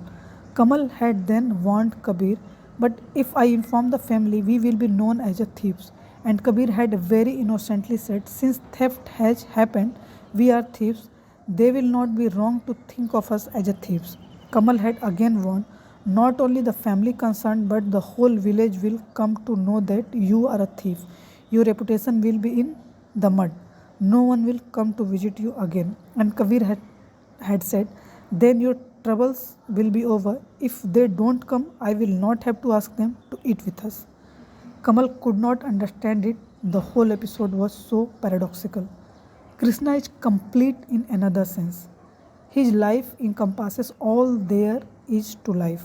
Kamal had then warned Kabir, but if I inform the family, we will be known as a thieves. And Kabir had very innocently said, since theft has happened, we are thieves, they will not be wrong to think of us as a thieves. Kamal had again warned, not only the family concerned, but the whole village will come to know that you are a thief. Your reputation will be in the mud. No one will come to visit you again. And had said, then your troubles will be over. If they don't come, I will not have to ask them to eat with us. Kamal could not understand it. The whole episode was so paradoxical. Krishna is complete in another sense. His life encompasses all there is to life.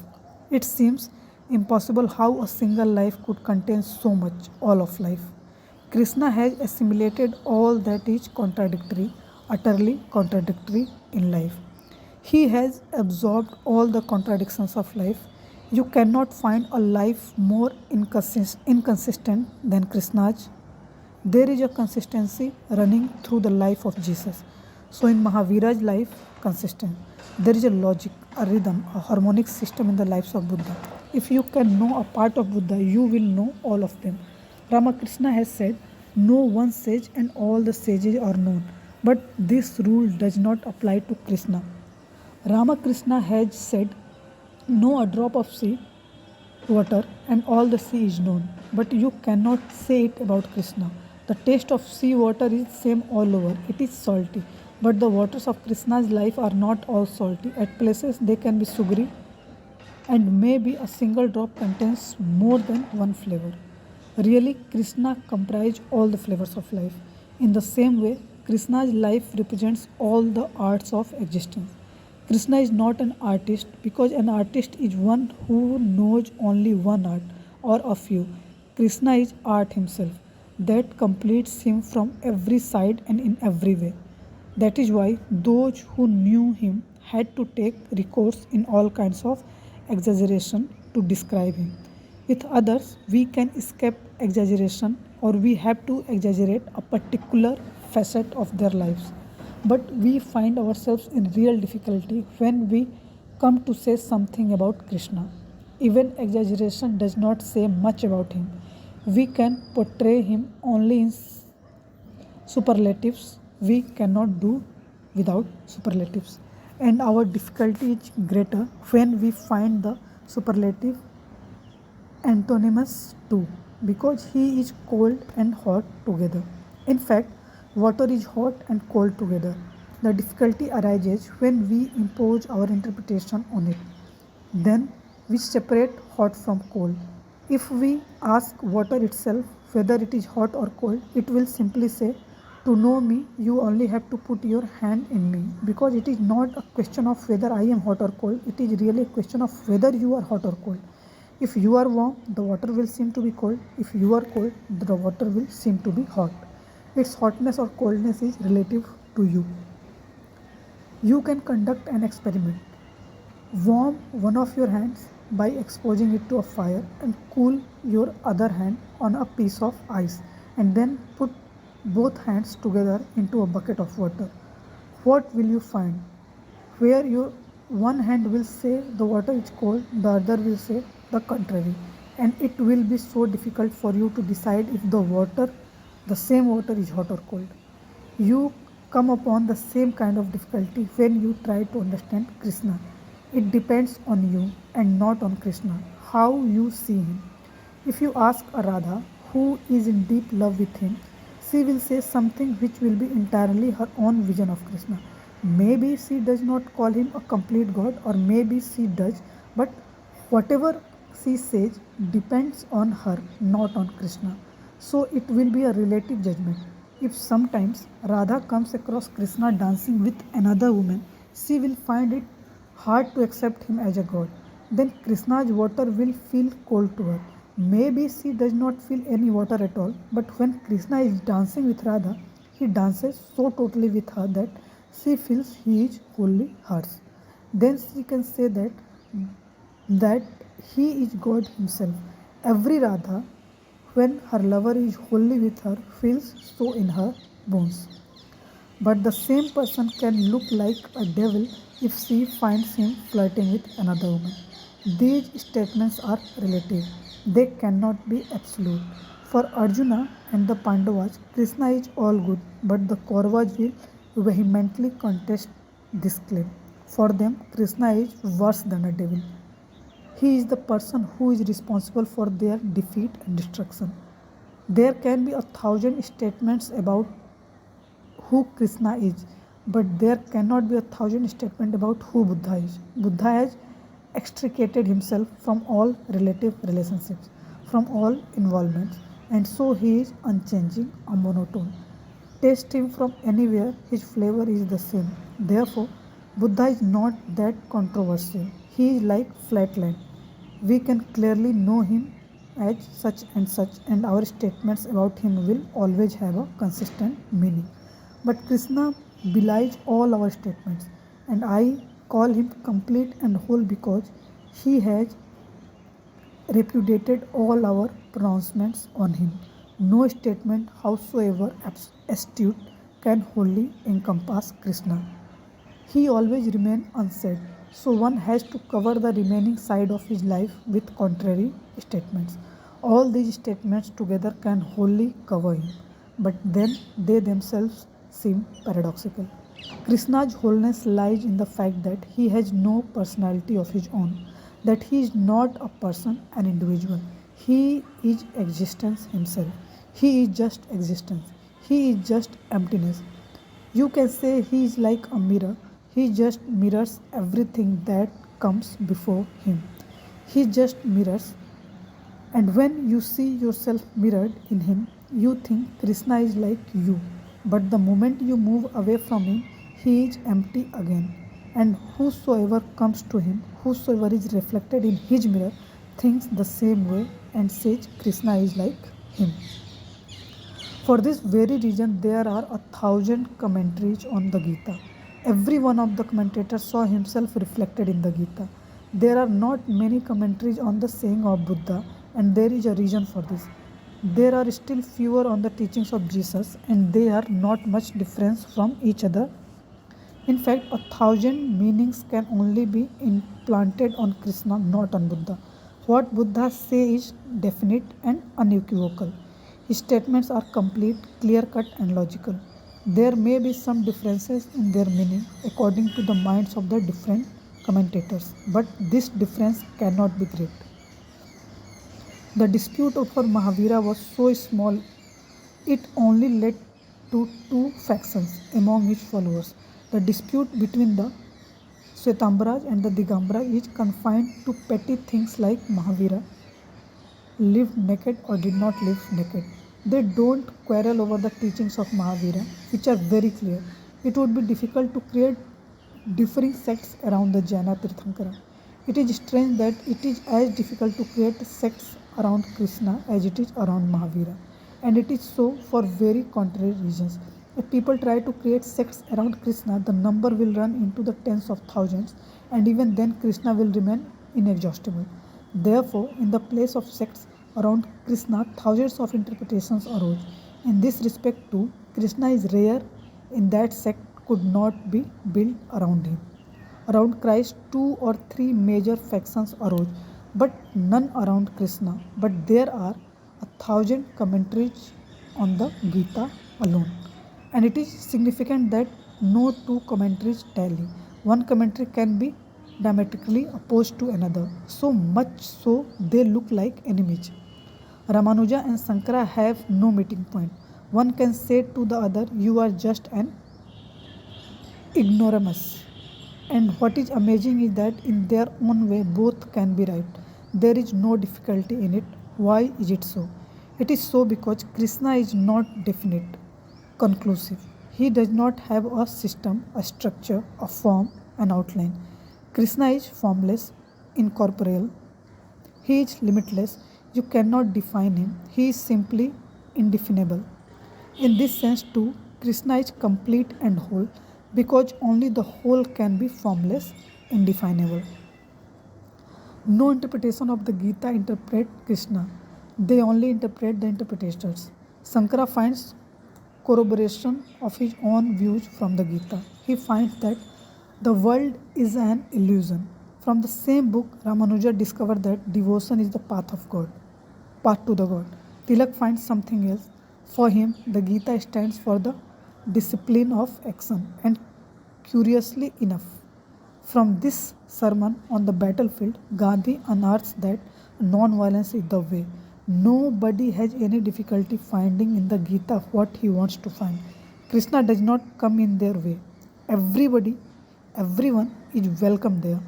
It seems impossible how a single life could contain so much, all of life. Krishna has assimilated all that is contradictory, utterly contradictory in life. He has absorbed all the contradictions of life. You cannot find a life more inconsistent than Krishna's. There is a consistency running through the life of Jesus. So in Mahavira's life, consistent. There is a logic, a rhythm, a harmonic system in the lives of Buddha. If you can know a part of Buddha, you will know all of them. Ramakrishna has said, no one sage and all the sages are known. But this rule does not apply to Krishna. Ramakrishna has said, know a drop of sea water and all the sea is known. But you cannot say it about Krishna. The taste of sea water is same all over. It is salty. But the waters of Krishna's life are not all salty. At places they can be sugary, and maybe a single drop contains more than one flavor. Really, Krishna comprises all the flavors of life. In the same way, Krishna's life represents all the arts of existence. Krishna is not an artist because an artist is one who knows only one art or a few. Krishna is art himself that completes him from every side and in every way. That is why those who knew him had to take recourse in all kinds of exaggeration to describe him. With others, we can escape exaggeration or we have to exaggerate a particular facet of their lives. But we find ourselves in real difficulty when we come to say something about Krishna. Even exaggeration does not say much about him. We can portray him only in superlatives. We cannot do without superlatives. And our difficulty is greater when we find the superlative antonymous too, because he is cold and hot together. In fact, water is hot and cold together. The difficulty arises when we impose our interpretation on it. Then we separate hot from cold. If we ask water itself whether it is hot or cold, it will simply say, to know me, you only have to put your hand in me. Because it is not a question of whether I am hot or cold, it is really a question of whether you are hot or cold. If you are warm, the water will seem to be cold. If you are cold, the water will seem to be hot. Its hotness or coldness is relative to you. You can conduct an experiment. Warm one of your hands by exposing it to a fire and cool your other hand on a piece of ice and then put both hands together into a bucket of water. What will you find? Where your one hand will say the water is cold, the other will say the contrary, and it will be so difficult for you to decide if the same water is hot or cold. You come upon the same kind of difficulty when you try to understand Krishna. It depends on you and not on Krishna, how you see him. If you ask a Radha who is in deep love with him, she will say something which will be entirely her own vision of Krishna. Maybe she does not call him a complete God, or maybe she does, but whatever she says depends on her, not on Krishna. So it will be a relative judgment. If sometimes Radha comes across Krishna dancing with another woman, she will find it hard to accept him as a god. Then Krishna's water will feel cold to her. Maybe she does not feel any water at all, but when Krishna is dancing with Radha, he dances so totally with her that she feels he is wholly hers. Then she can say that he is God himself. Every Radha, when her lover is wholly with her, feels so in her bones. But the same person can look like a devil if she finds him flirting with another woman. These statements are relative, they cannot be absolute. For Arjuna and the Pandavas, Krishna is all good, but the Kauravas will vehemently contest this claim. For them, Krishna is worse than a devil. He is the person who is responsible for their defeat and destruction. There can be 1,000 statements about who Krishna is, but there cannot be 1,000 statements about who Buddha is. Buddha has extricated himself from all relative relationships, from all involvements, and so he is unchanging, a monotone. Taste him from anywhere, his flavor is the same. Therefore, Buddha is not that controversial. He is like flatland. We can clearly know him as such, and our statements about him will always have a consistent meaning. But Krishna belies all our statements, and I call him complete and whole because he has repudiated all our pronouncements on him. No statement, howsoever astute, can wholly encompass Krishna. He always remains unsaid, so one has to cover the remaining side of his life with contrary statements. All these statements together can wholly cover him, but then they themselves seem paradoxical. Krishna's wholeness lies in the fact that he has no personality of his own, that he is not a person, an individual. He is existence himself. He is just existence. He is just emptiness. You can say he is like a mirror. He just mirrors everything that comes before him. He just mirrors, and when you see yourself mirrored in him, you think Krishna is like you. But the moment you move away from him, he is empty again. And whosoever comes to him, whosoever is reflected in his mirror, thinks the same way and says Krishna is like him. For this very reason, there are 1,000 commentaries on the Gita. Every one of the commentators saw himself reflected in the Gita. There are not many commentaries on the saying of Buddha, and there is a reason for this. There are still fewer on the teachings of Jesus, and they are not much difference from each other. In fact, 1,000 meanings can only be implanted on Krishna, not on Buddha. What Buddha says is definite and unequivocal. His statements are complete, clear cut, and logical. There may be some differences in their meaning according to the minds of the different commentators, but this difference cannot be great. The dispute over Mahavira was so small, it only led to two factions among his followers. The dispute between the Swetambaras and the Digambara is confined to petty things like Mahavira. lived naked or did not live naked. They don't quarrel over the teachings of Mahavira, which are very clear. It would be difficult to create differing sects around the Jaina Tirthankara. It is strange that it is as difficult to create sects around Krishna as it is around Mahavira. And it is so for very contrary reasons. If people try to create sects around Krishna, the number will run into the tens of thousands, and even then Krishna will remain inexhaustible. Therefore, in the place of sects around Krishna, thousands of interpretations arose. In this respect too, Krishna is rare in that sect could not be built around him. Around Christ, two or three major factions arose, but none around Krishna. But there are 1,000 commentaries on the Gita alone. And it is significant that no two commentaries tally. One commentary can be diametrically opposed to another, so much so they look like enemies. Ramanuja and Sankara have no meeting point. One can say to the other, "You are just an ignoramus." And what is amazing is that in their own way, both can be right. There is no difficulty in it. Why is it so? It is so because Krishna is not definite, conclusive. He does not have a system, a structure, a form, an outline. Krishna is formless, incorporeal. He is limitless. You cannot define him. He is simply indefinable. In this sense, too, Krishna is complete and whole because only the whole can be formless, indefinable. No interpretation of the Gita interpret Krishna. They only interpret the interpreters. Sankara finds corroboration of his own views from the Gita. He finds that the world is an illusion. From the same book, Ramanuja discovered that devotion is the path to the God. Tilak finds something else. For him, the Gita stands for the discipline of action. And curiously enough, from this sermon on the battlefield, Gandhi unearths that non-violence is the way. Nobody has any difficulty finding in the Gita what he wants to find. Krishna does not come in their way. Everyone is welcome there.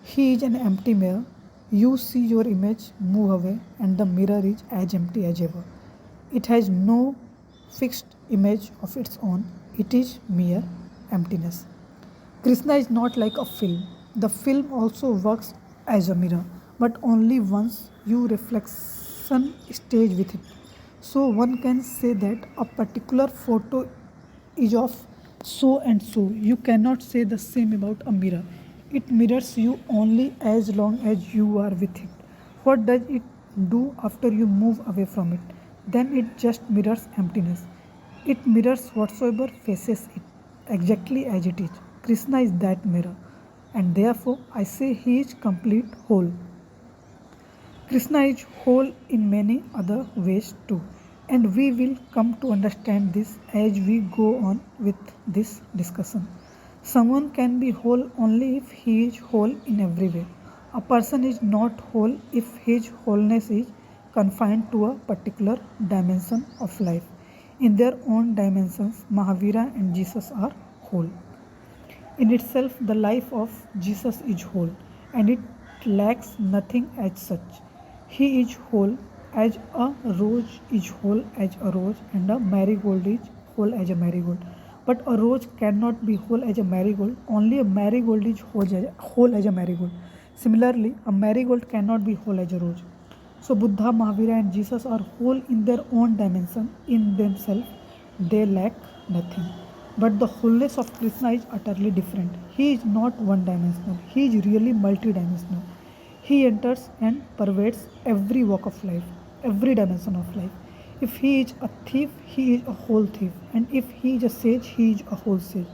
He is an empty mirror. You see your image move away, and the mirror is as empty as ever. It has no fixed image of its own. It is mere emptiness. Krishna is not like a film. The film also works as a mirror, but only once you reflection stage with it. So one can say that a particular photo is of so and so. You cannot say the same about a mirror. It mirrors you only as long as you are with it. What does it do after you move away from it? Then it just mirrors emptiness. It mirrors whatsoever faces it, exactly as it is. Krishna is that mirror, and therefore I say he is complete whole. Krishna is whole in many other ways too, and we will come to understand this as we go on with this discussion. Someone can be whole only if he is whole in every way. A person is not whole if his wholeness is confined to a particular dimension of life. In their own dimensions, Mahavira and Jesus are whole. In itself, the life of Jesus is whole, and it lacks nothing as such. He is whole as a rose is whole as a rose, and a marigold is whole as a marigold. But a rose cannot be whole as a marigold, only a marigold is whole as a marigold. Similarly, a marigold cannot be whole as a rose. So Buddha, Mahavira and Jesus are whole in their own dimension, in themselves. They lack nothing. But the wholeness of Krishna is utterly different. He is not one dimensional, he is really multidimensional. He enters and pervades every walk of life, every dimension of life. If he is a thief, he is a whole thief. And if he is a sage, he is a whole sage.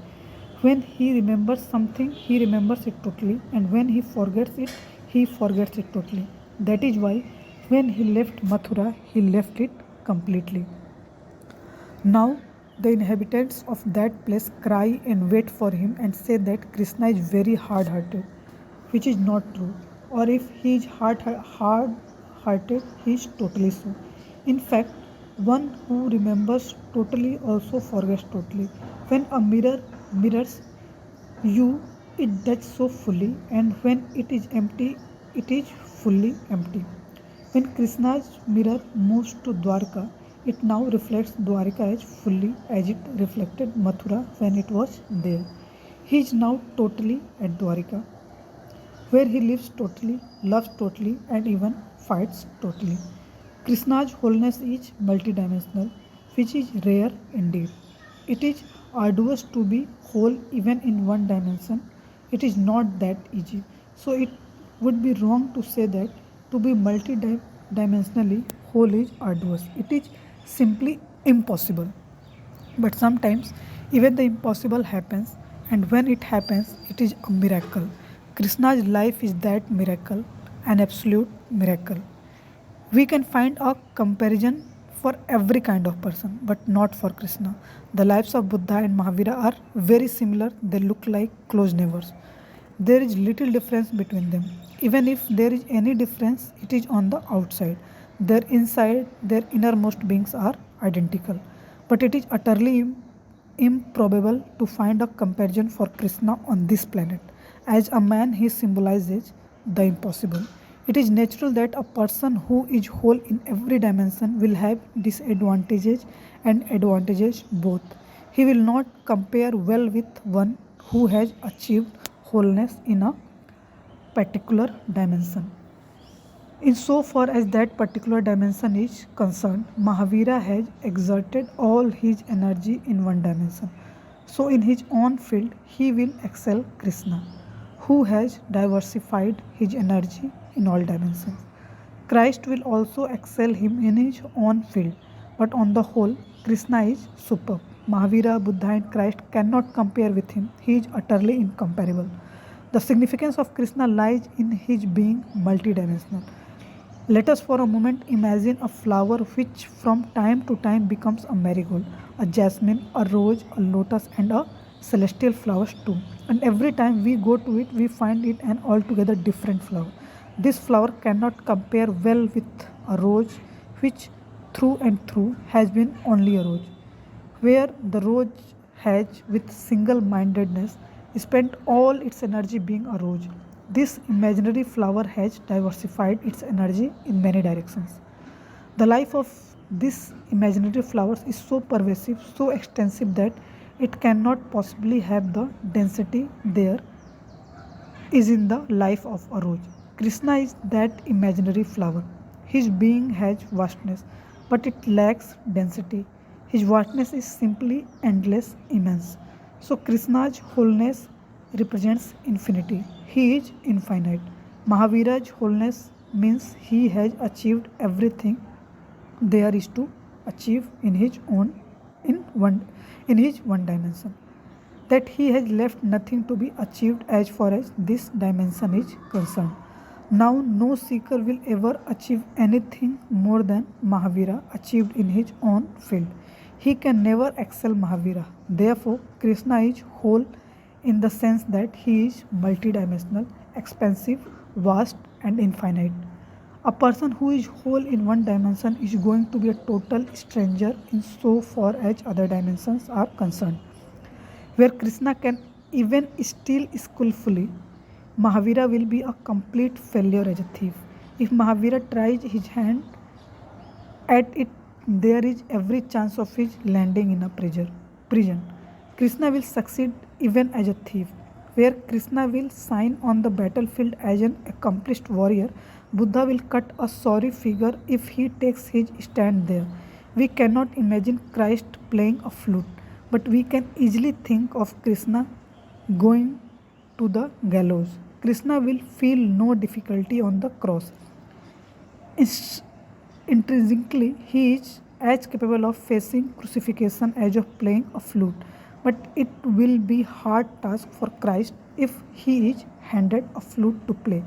When he remembers something, he remembers it totally. And when he forgets it, he forgets it totally. That is why when he left Mathura, he left it completely. Now, the inhabitants of that place cry and wait for him and say that Krishna is very hard hearted, which is not true. Or if he is hard hearted, he is totally so. In fact, one who remembers totally also forgets totally. When a mirror mirrors you, it does so fully, and when it is empty, it is fully empty. When Krishna's mirror moves to Dwarka, it now reflects Dwarka as fully as it reflected Mathura when it was there. He is now totally at Dwarka, where he lives totally, loves totally, and even fights totally. Krishna's wholeness is multidimensional, which is rare indeed. It is arduous to be whole even in one dimension. It is not that easy. So it would be wrong to say that to be multidimensionally whole is arduous. It is simply impossible. But sometimes even the impossible happens, and when it happens, it is a miracle. Krishna's life is that miracle, an absolute miracle. We can find a comparison for every kind of person, but not for Krishna. The lives of Buddha and Mahavira are very similar, they look like close neighbors. There is little difference between them. Even if there is any difference, it is on the outside. Their inside, their innermost beings are identical. But it is utterly improbable to find a comparison for Krishna on this planet. As a man, he symbolizes the impossible. It is natural that a person who is whole in every dimension will have disadvantages and advantages both. He will not compare well with one who has achieved wholeness in a particular dimension. Insofar as that particular dimension is concerned, Mahavira has exerted all his energy in one dimension. So, in his own field, he will excel Krishna, who has diversified his energy in all dimensions. Christ will also excel him in his own field, but on the whole, Krishna is superb. Mahavira, Buddha, and Christ cannot compare with him. He is utterly incomparable. The significance of Krishna lies in his being multidimensional. Let us for a moment imagine a flower which from time to time becomes a marigold, a jasmine, a rose, a lotus, and a celestial flowers too. And every time we go to it, we find it an altogether different flower. This flower cannot compare well with a rose which through and through has been only a rose, where the rose has, with single mindedness, spent all its energy being a rose. This imaginary flower has diversified its energy in many directions. The life of this imaginary flowers is so pervasive, so extensive that it cannot possibly have the density there is in the life of a rose. Krishna is that imaginary flower. His being has vastness, but it lacks density. His vastness is simply endless, immense. So Krishna's wholeness represents infinity. He is infinite. Mahavira's wholeness means he has achieved everything there is to achieve in his own in his one dimension, that he has left nothing to be achieved as far as this dimension is concerned. Now, no seeker will ever achieve anything more than Mahavira achieved in his own field. He can never excel Mahavira. Therefore, Krishna is whole in the sense that he is multidimensional, expansive, vast, and infinite. A person who is whole in one dimension is going to be a total stranger in so far as other dimensions are concerned. Where Krishna can even steal skillfully, Mahavira will be a complete failure as a thief. If Mahavira tries his hand at it, there is every chance of his landing in a prison. Krishna will succeed even as a thief. Where Krishna will shine on the battlefield as an accomplished warrior, Buddha will cut a sorry figure if he takes his stand there. We cannot imagine Christ playing a flute, but we can easily think of Krishna going to the gallows. Krishna will feel no difficulty on the cross. Ins- Intrinsically, he is as capable of facing crucifixion as of playing a flute. But it will be hard task for Christ if he is handed a flute to play.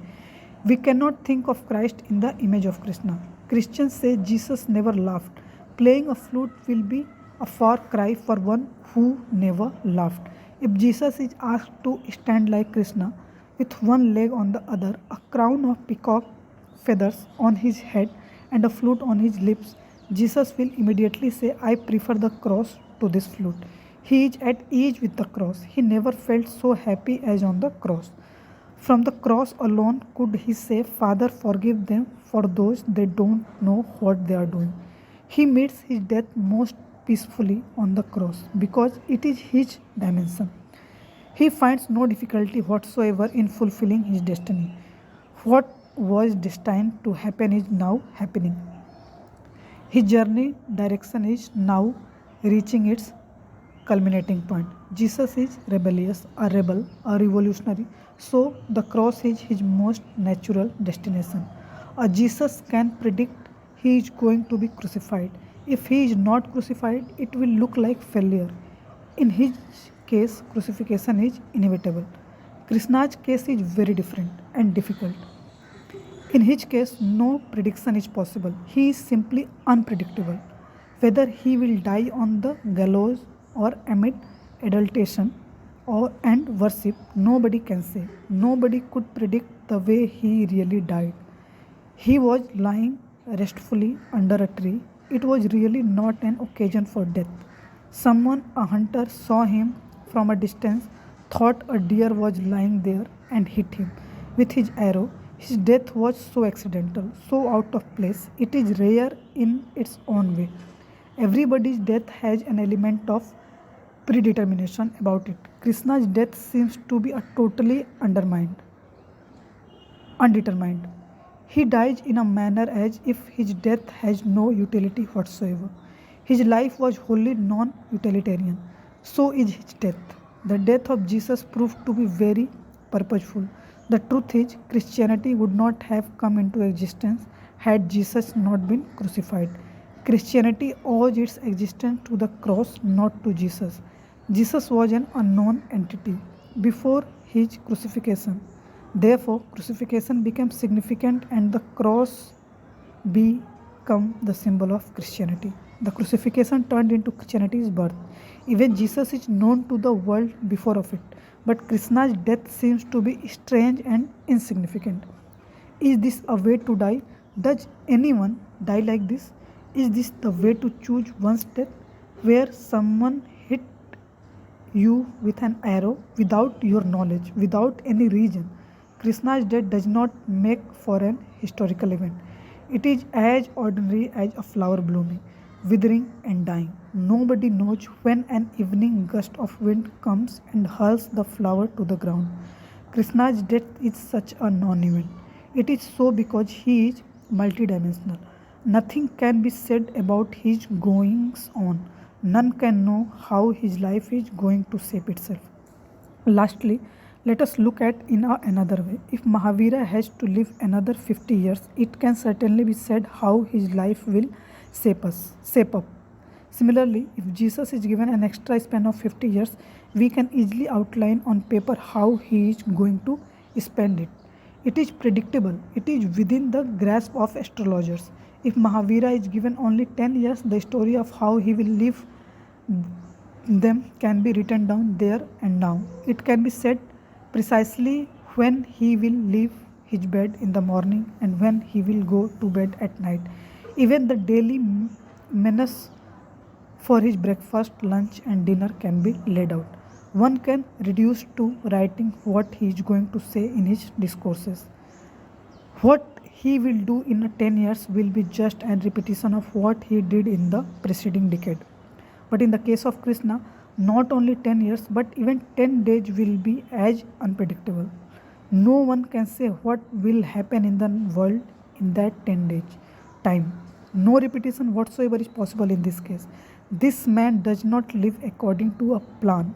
We cannot think of Christ in the image of Krishna. Christians say Jesus never laughed. Playing a flute will be a far cry for one who never laughed. If Jesus is asked to stand like Krishna, with one leg on the other, a crown of peacock feathers on his head, and a flute on his lips, Jesus will immediately say, I prefer the cross to this flute. He is at ease with the cross. He never felt so happy as on the cross. From the cross alone could he say, Father, forgive them, for those they don't know what they are doing. He meets his death most peacefully on the cross because it is his dimension. He finds no difficulty whatsoever in fulfilling his destiny. What was destined to happen is now happening. His journey direction is now reaching its culminating point. Jesus is rebellious, a rebel, a revolutionary, so the cross is his most natural destination. A Jesus can predict he is going to be crucified. If he is not crucified, it will look like failure. In his case, crucifixion is inevitable. Krishna's case is very different and difficult. In his case, no prediction is possible. He is simply unpredictable. Whether he will die on the gallows or amid adulteration and worship, nobody can say. Nobody could predict the way he really died. He was lying restfully under a tree. It was really not an occasion for death. Someone, a hunter, saw him from a distance, thought a deer was lying there, and hit him with his arrow. His death was so accidental, so out of place. It is rare in its own way. Everybody's death has an element of predetermination about it. Krishna's death seems to be a totally undetermined. He dies in a manner as if his death has no utility whatsoever. His life was wholly non utilitarian. So is his death. The death of Jesus proved to be very purposeful. The truth is, Christianity would not have come into existence had Jesus not been crucified. Christianity owes its existence to the cross, not to Jesus. Jesus was an unknown entity before his crucifixion. Therefore, crucifixion became significant and the cross became the symbol of Christianity. The crucifixion turned into Christianity's birth. Even Jesus is known to the world before of it. But Krishna's death seems to be strange and insignificant. Is this a way to die? Does anyone die like this? Is this the way to choose one's death? Where someone hit you with an arrow without your knowledge, without any reason. Krishna's death does not make for an historical event. It is as ordinary as a flower blooming, withering and dying. Nobody knows when an evening gust of wind comes and hurls the flower to the ground. Krishna's death is such a non-event. It is so because he is multidimensional. Nothing can be said about his goings on. None can know how his life is going to shape itself. Lastly, let us look at in another way. If Mahavira has to live another 50 years, it can certainly be said how his life will shape up. Similarly, if Jesus is given an extra span of 50 years, we can easily outline on paper how he is going to spend it. It is predictable, it is within the grasp of astrologers. If Mahavira is given only 10 years, the story of how he will live them can be written down there and now. It can be said precisely when he will leave his bed in the morning and when he will go to bed at night. Even the daily menus for his breakfast, lunch, and dinner can be laid out. One can reduce to writing what he is going to say in his discourses. What he will do in 10 years will be just a repetition of what he did in the preceding decade. But in the case of Krishna, not only 10 years but even 10 days will be as unpredictable. No one can say what will happen in the world in that 10 days time. No repetition whatsoever is possible in this case. This man does not live according to a plan,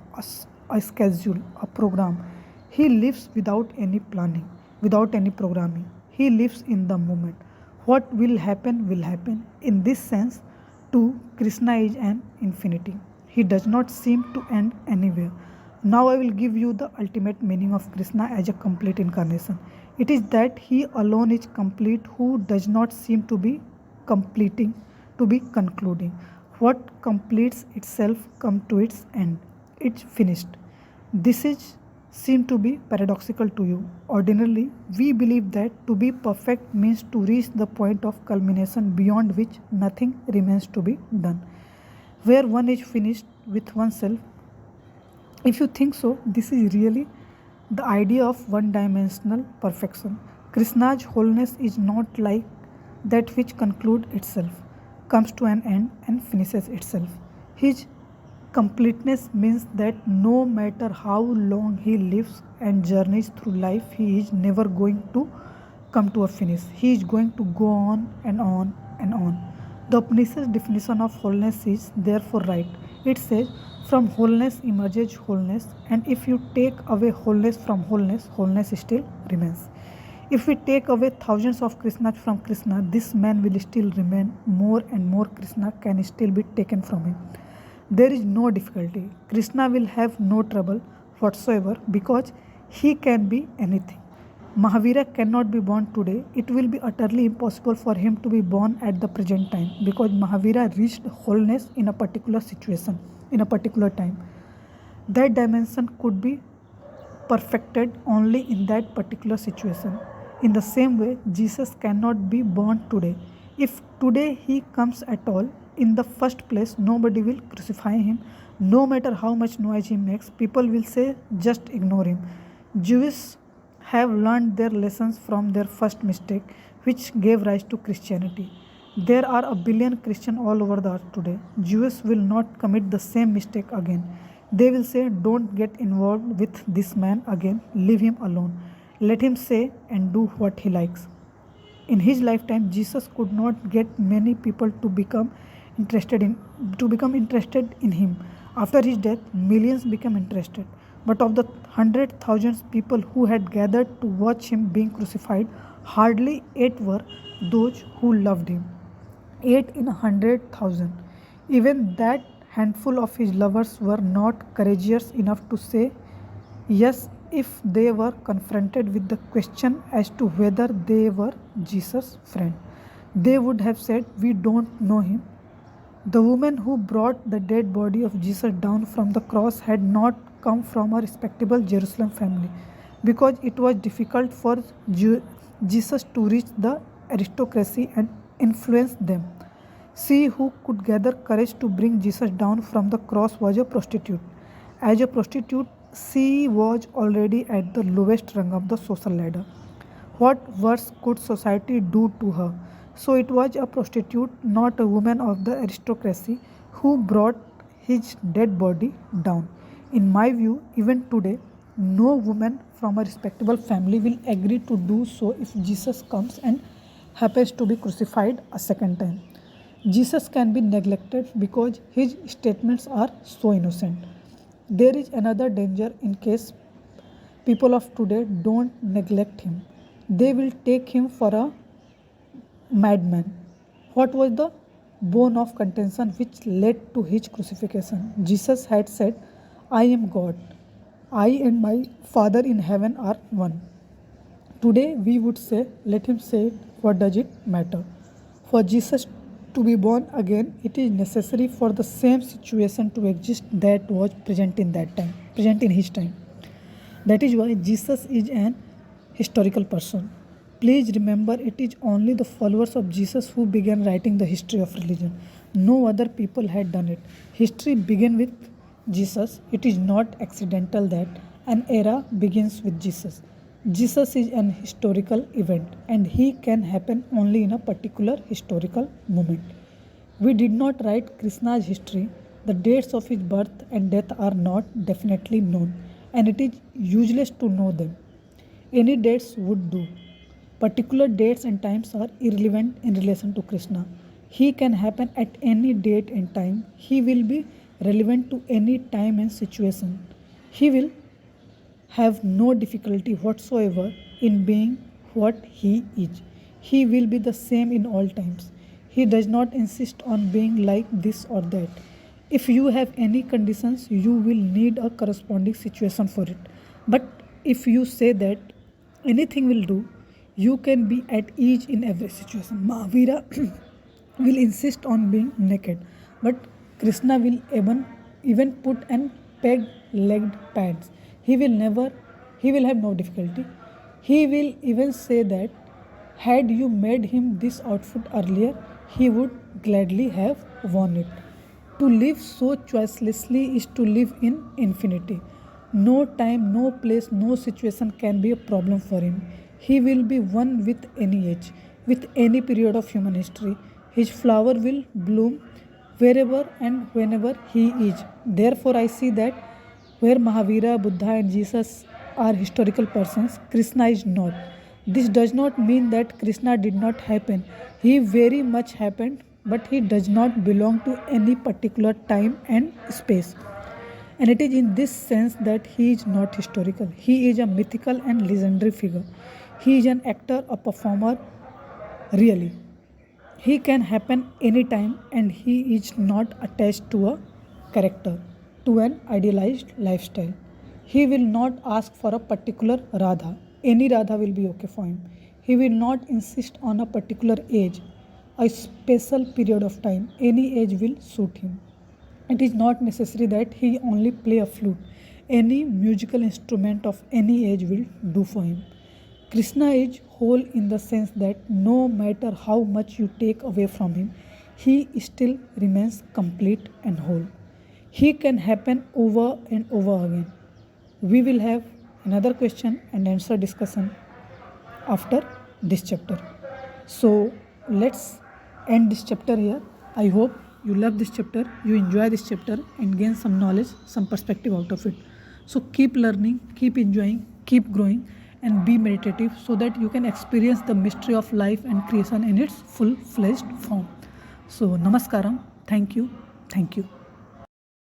a schedule, a program. He lives without any planning, without any programming. He lives in the moment. What will happen will happen. In this sense, too, Krishna is an infinity. He does not seem to end anywhere. Now I will give you the ultimate meaning of Krishna as a complete incarnation. It is that he alone is complete who does not seem to be completing, to be concluding. What completes itself come to its end. It's finished. This is seem to be paradoxical to you. Ordinarily, we believe that to be perfect means to reach the point of culmination beyond which nothing remains to be done, where one is finished with oneself. If you think so, this is really The idea of one dimensional perfection. Krishna's wholeness is not like that which concludes itself, comes to an end, and finishes itself. His completeness means that no matter how long he lives and journeys through life, he is never going to come to a finish. He is going to go on and on and on. The Upanishad's definition of wholeness is therefore right. It says, from wholeness emerges wholeness, and if you take away wholeness from wholeness, wholeness still remains. If we take away thousands of Krishnas from Krishna, this man will still remain. More and more Krishna can still be taken from him. There is no difficulty. Krishna will have no trouble whatsoever because he can be anything. Mahavira cannot be born today. It will be utterly impossible for him to be born at the present time because Mahavira reached wholeness in a particular situation, in a particular time. That dimension could be perfected only in that particular situation. In the same way, Jesus cannot be born today. If today he comes at all, in the first place, nobody will crucify him. No matter how much noise he makes, people will say, just ignore him. Jews have learned their lessons from their first mistake, which gave rise to Christianity. There are a billion Christians all over the earth today. Jews will not commit the same mistake again. They will say, don't get involved with this man again, leave him alone. Let him say and do what he likes. In his lifetime, Jesus could not get many people to become interested in him. After his death, millions became interested. But of the 100,000 people who had gathered to watch him being crucified, hardly 8 were those who loved him. 8 in 100,000. Even that handful of his lovers were not courageous enough to say yes if they were confronted with the question as to whether they were Jesus' friend. They would have said, we don't know him. The woman who brought the dead body of Jesus down from the cross had not come from a respectable Jerusalem family because it was difficult for Jesus to reach the aristocracy and influence them. She who could gather courage to bring Jesus down from the cross was a prostitute. As a prostitute, she was already at the lowest rung of the social ladder. What worse could society do to her? So it was a prostitute, not a woman of the aristocracy, who brought his dead body down. In my view, even today, no woman from a respectable family will agree to do so if Jesus comes and happens to be crucified a second time. Jesus can be neglected because his statements are so innocent. There is another danger in case people of today don't neglect him. They will take him for a madman. What was the bone of contention which led to his crucifixion? Jesus had said, I am God. I and my Father in heaven are one. Today we would say, let him say it, what does it matter? For Jesus to be born again, it is necessary for the same situation to exist that was present in his time. That is why Jesus is an historical person. Please remember, it is only the followers of Jesus who began writing the history of religion. No other people had done it. History began with Jesus. It is not accidental that an era begins with Jesus. Jesus is an historical event and he can happen only in a particular historical moment. We did not write Krishna's history. The dates of his birth and death are not definitely known, and it is useless to know them. Any dates would do. Particular dates and times are irrelevant in relation to Krishna. He can happen at any date and time. He will be relevant to any time and situation. He will have no difficulty whatsoever in being what he is. He will be the same in all times. He does not insist on being like this or that. If you have any conditions, you will need a corresponding situation for it. But if you say that anything will do, you can be at ease in every situation. Mahavira will insist on being naked, but Krishna will even put an peg-legged pants. He will have no difficulty. He will even say that had you made him this outfit earlier, he would gladly have worn it. To live so choicelessly is to live in infinity. No time, no place, no situation can be a problem for him. He will be one with any age, with any period of human history. His flower will bloom wherever and whenever he is. Therefore, I see that where Mahavira, Buddha, and Jesus are historical persons, Krishna is not. This does not mean that Krishna did not happen. He very much happened, but he does not belong to any particular time and space. And it is in this sense that he is not historical. He is a mythical and legendary figure. He is an actor, a performer, really. He can happen anytime and he is not attached to a character, to an idealized lifestyle. He will not ask for a particular Radha. Any Radha will be okay for him. He will not insist on a particular age, a special period of time. Any age will suit him. It is not necessary that he only play a flute. Any musical instrument of any age will do for him. Krishna is whole in the sense that no matter how much you take away from him, he still remains complete and whole. He can happen over and over again. We will have another question and answer discussion after this chapter. So let's end this chapter here. I hope you love this chapter, you enjoy this chapter, and gain some knowledge, some perspective out of it. So keep learning, keep enjoying, keep growing, and be meditative so that you can experience the mystery of life and creation in its full fledged form. So, Namaskaram. Thank you. Thank you.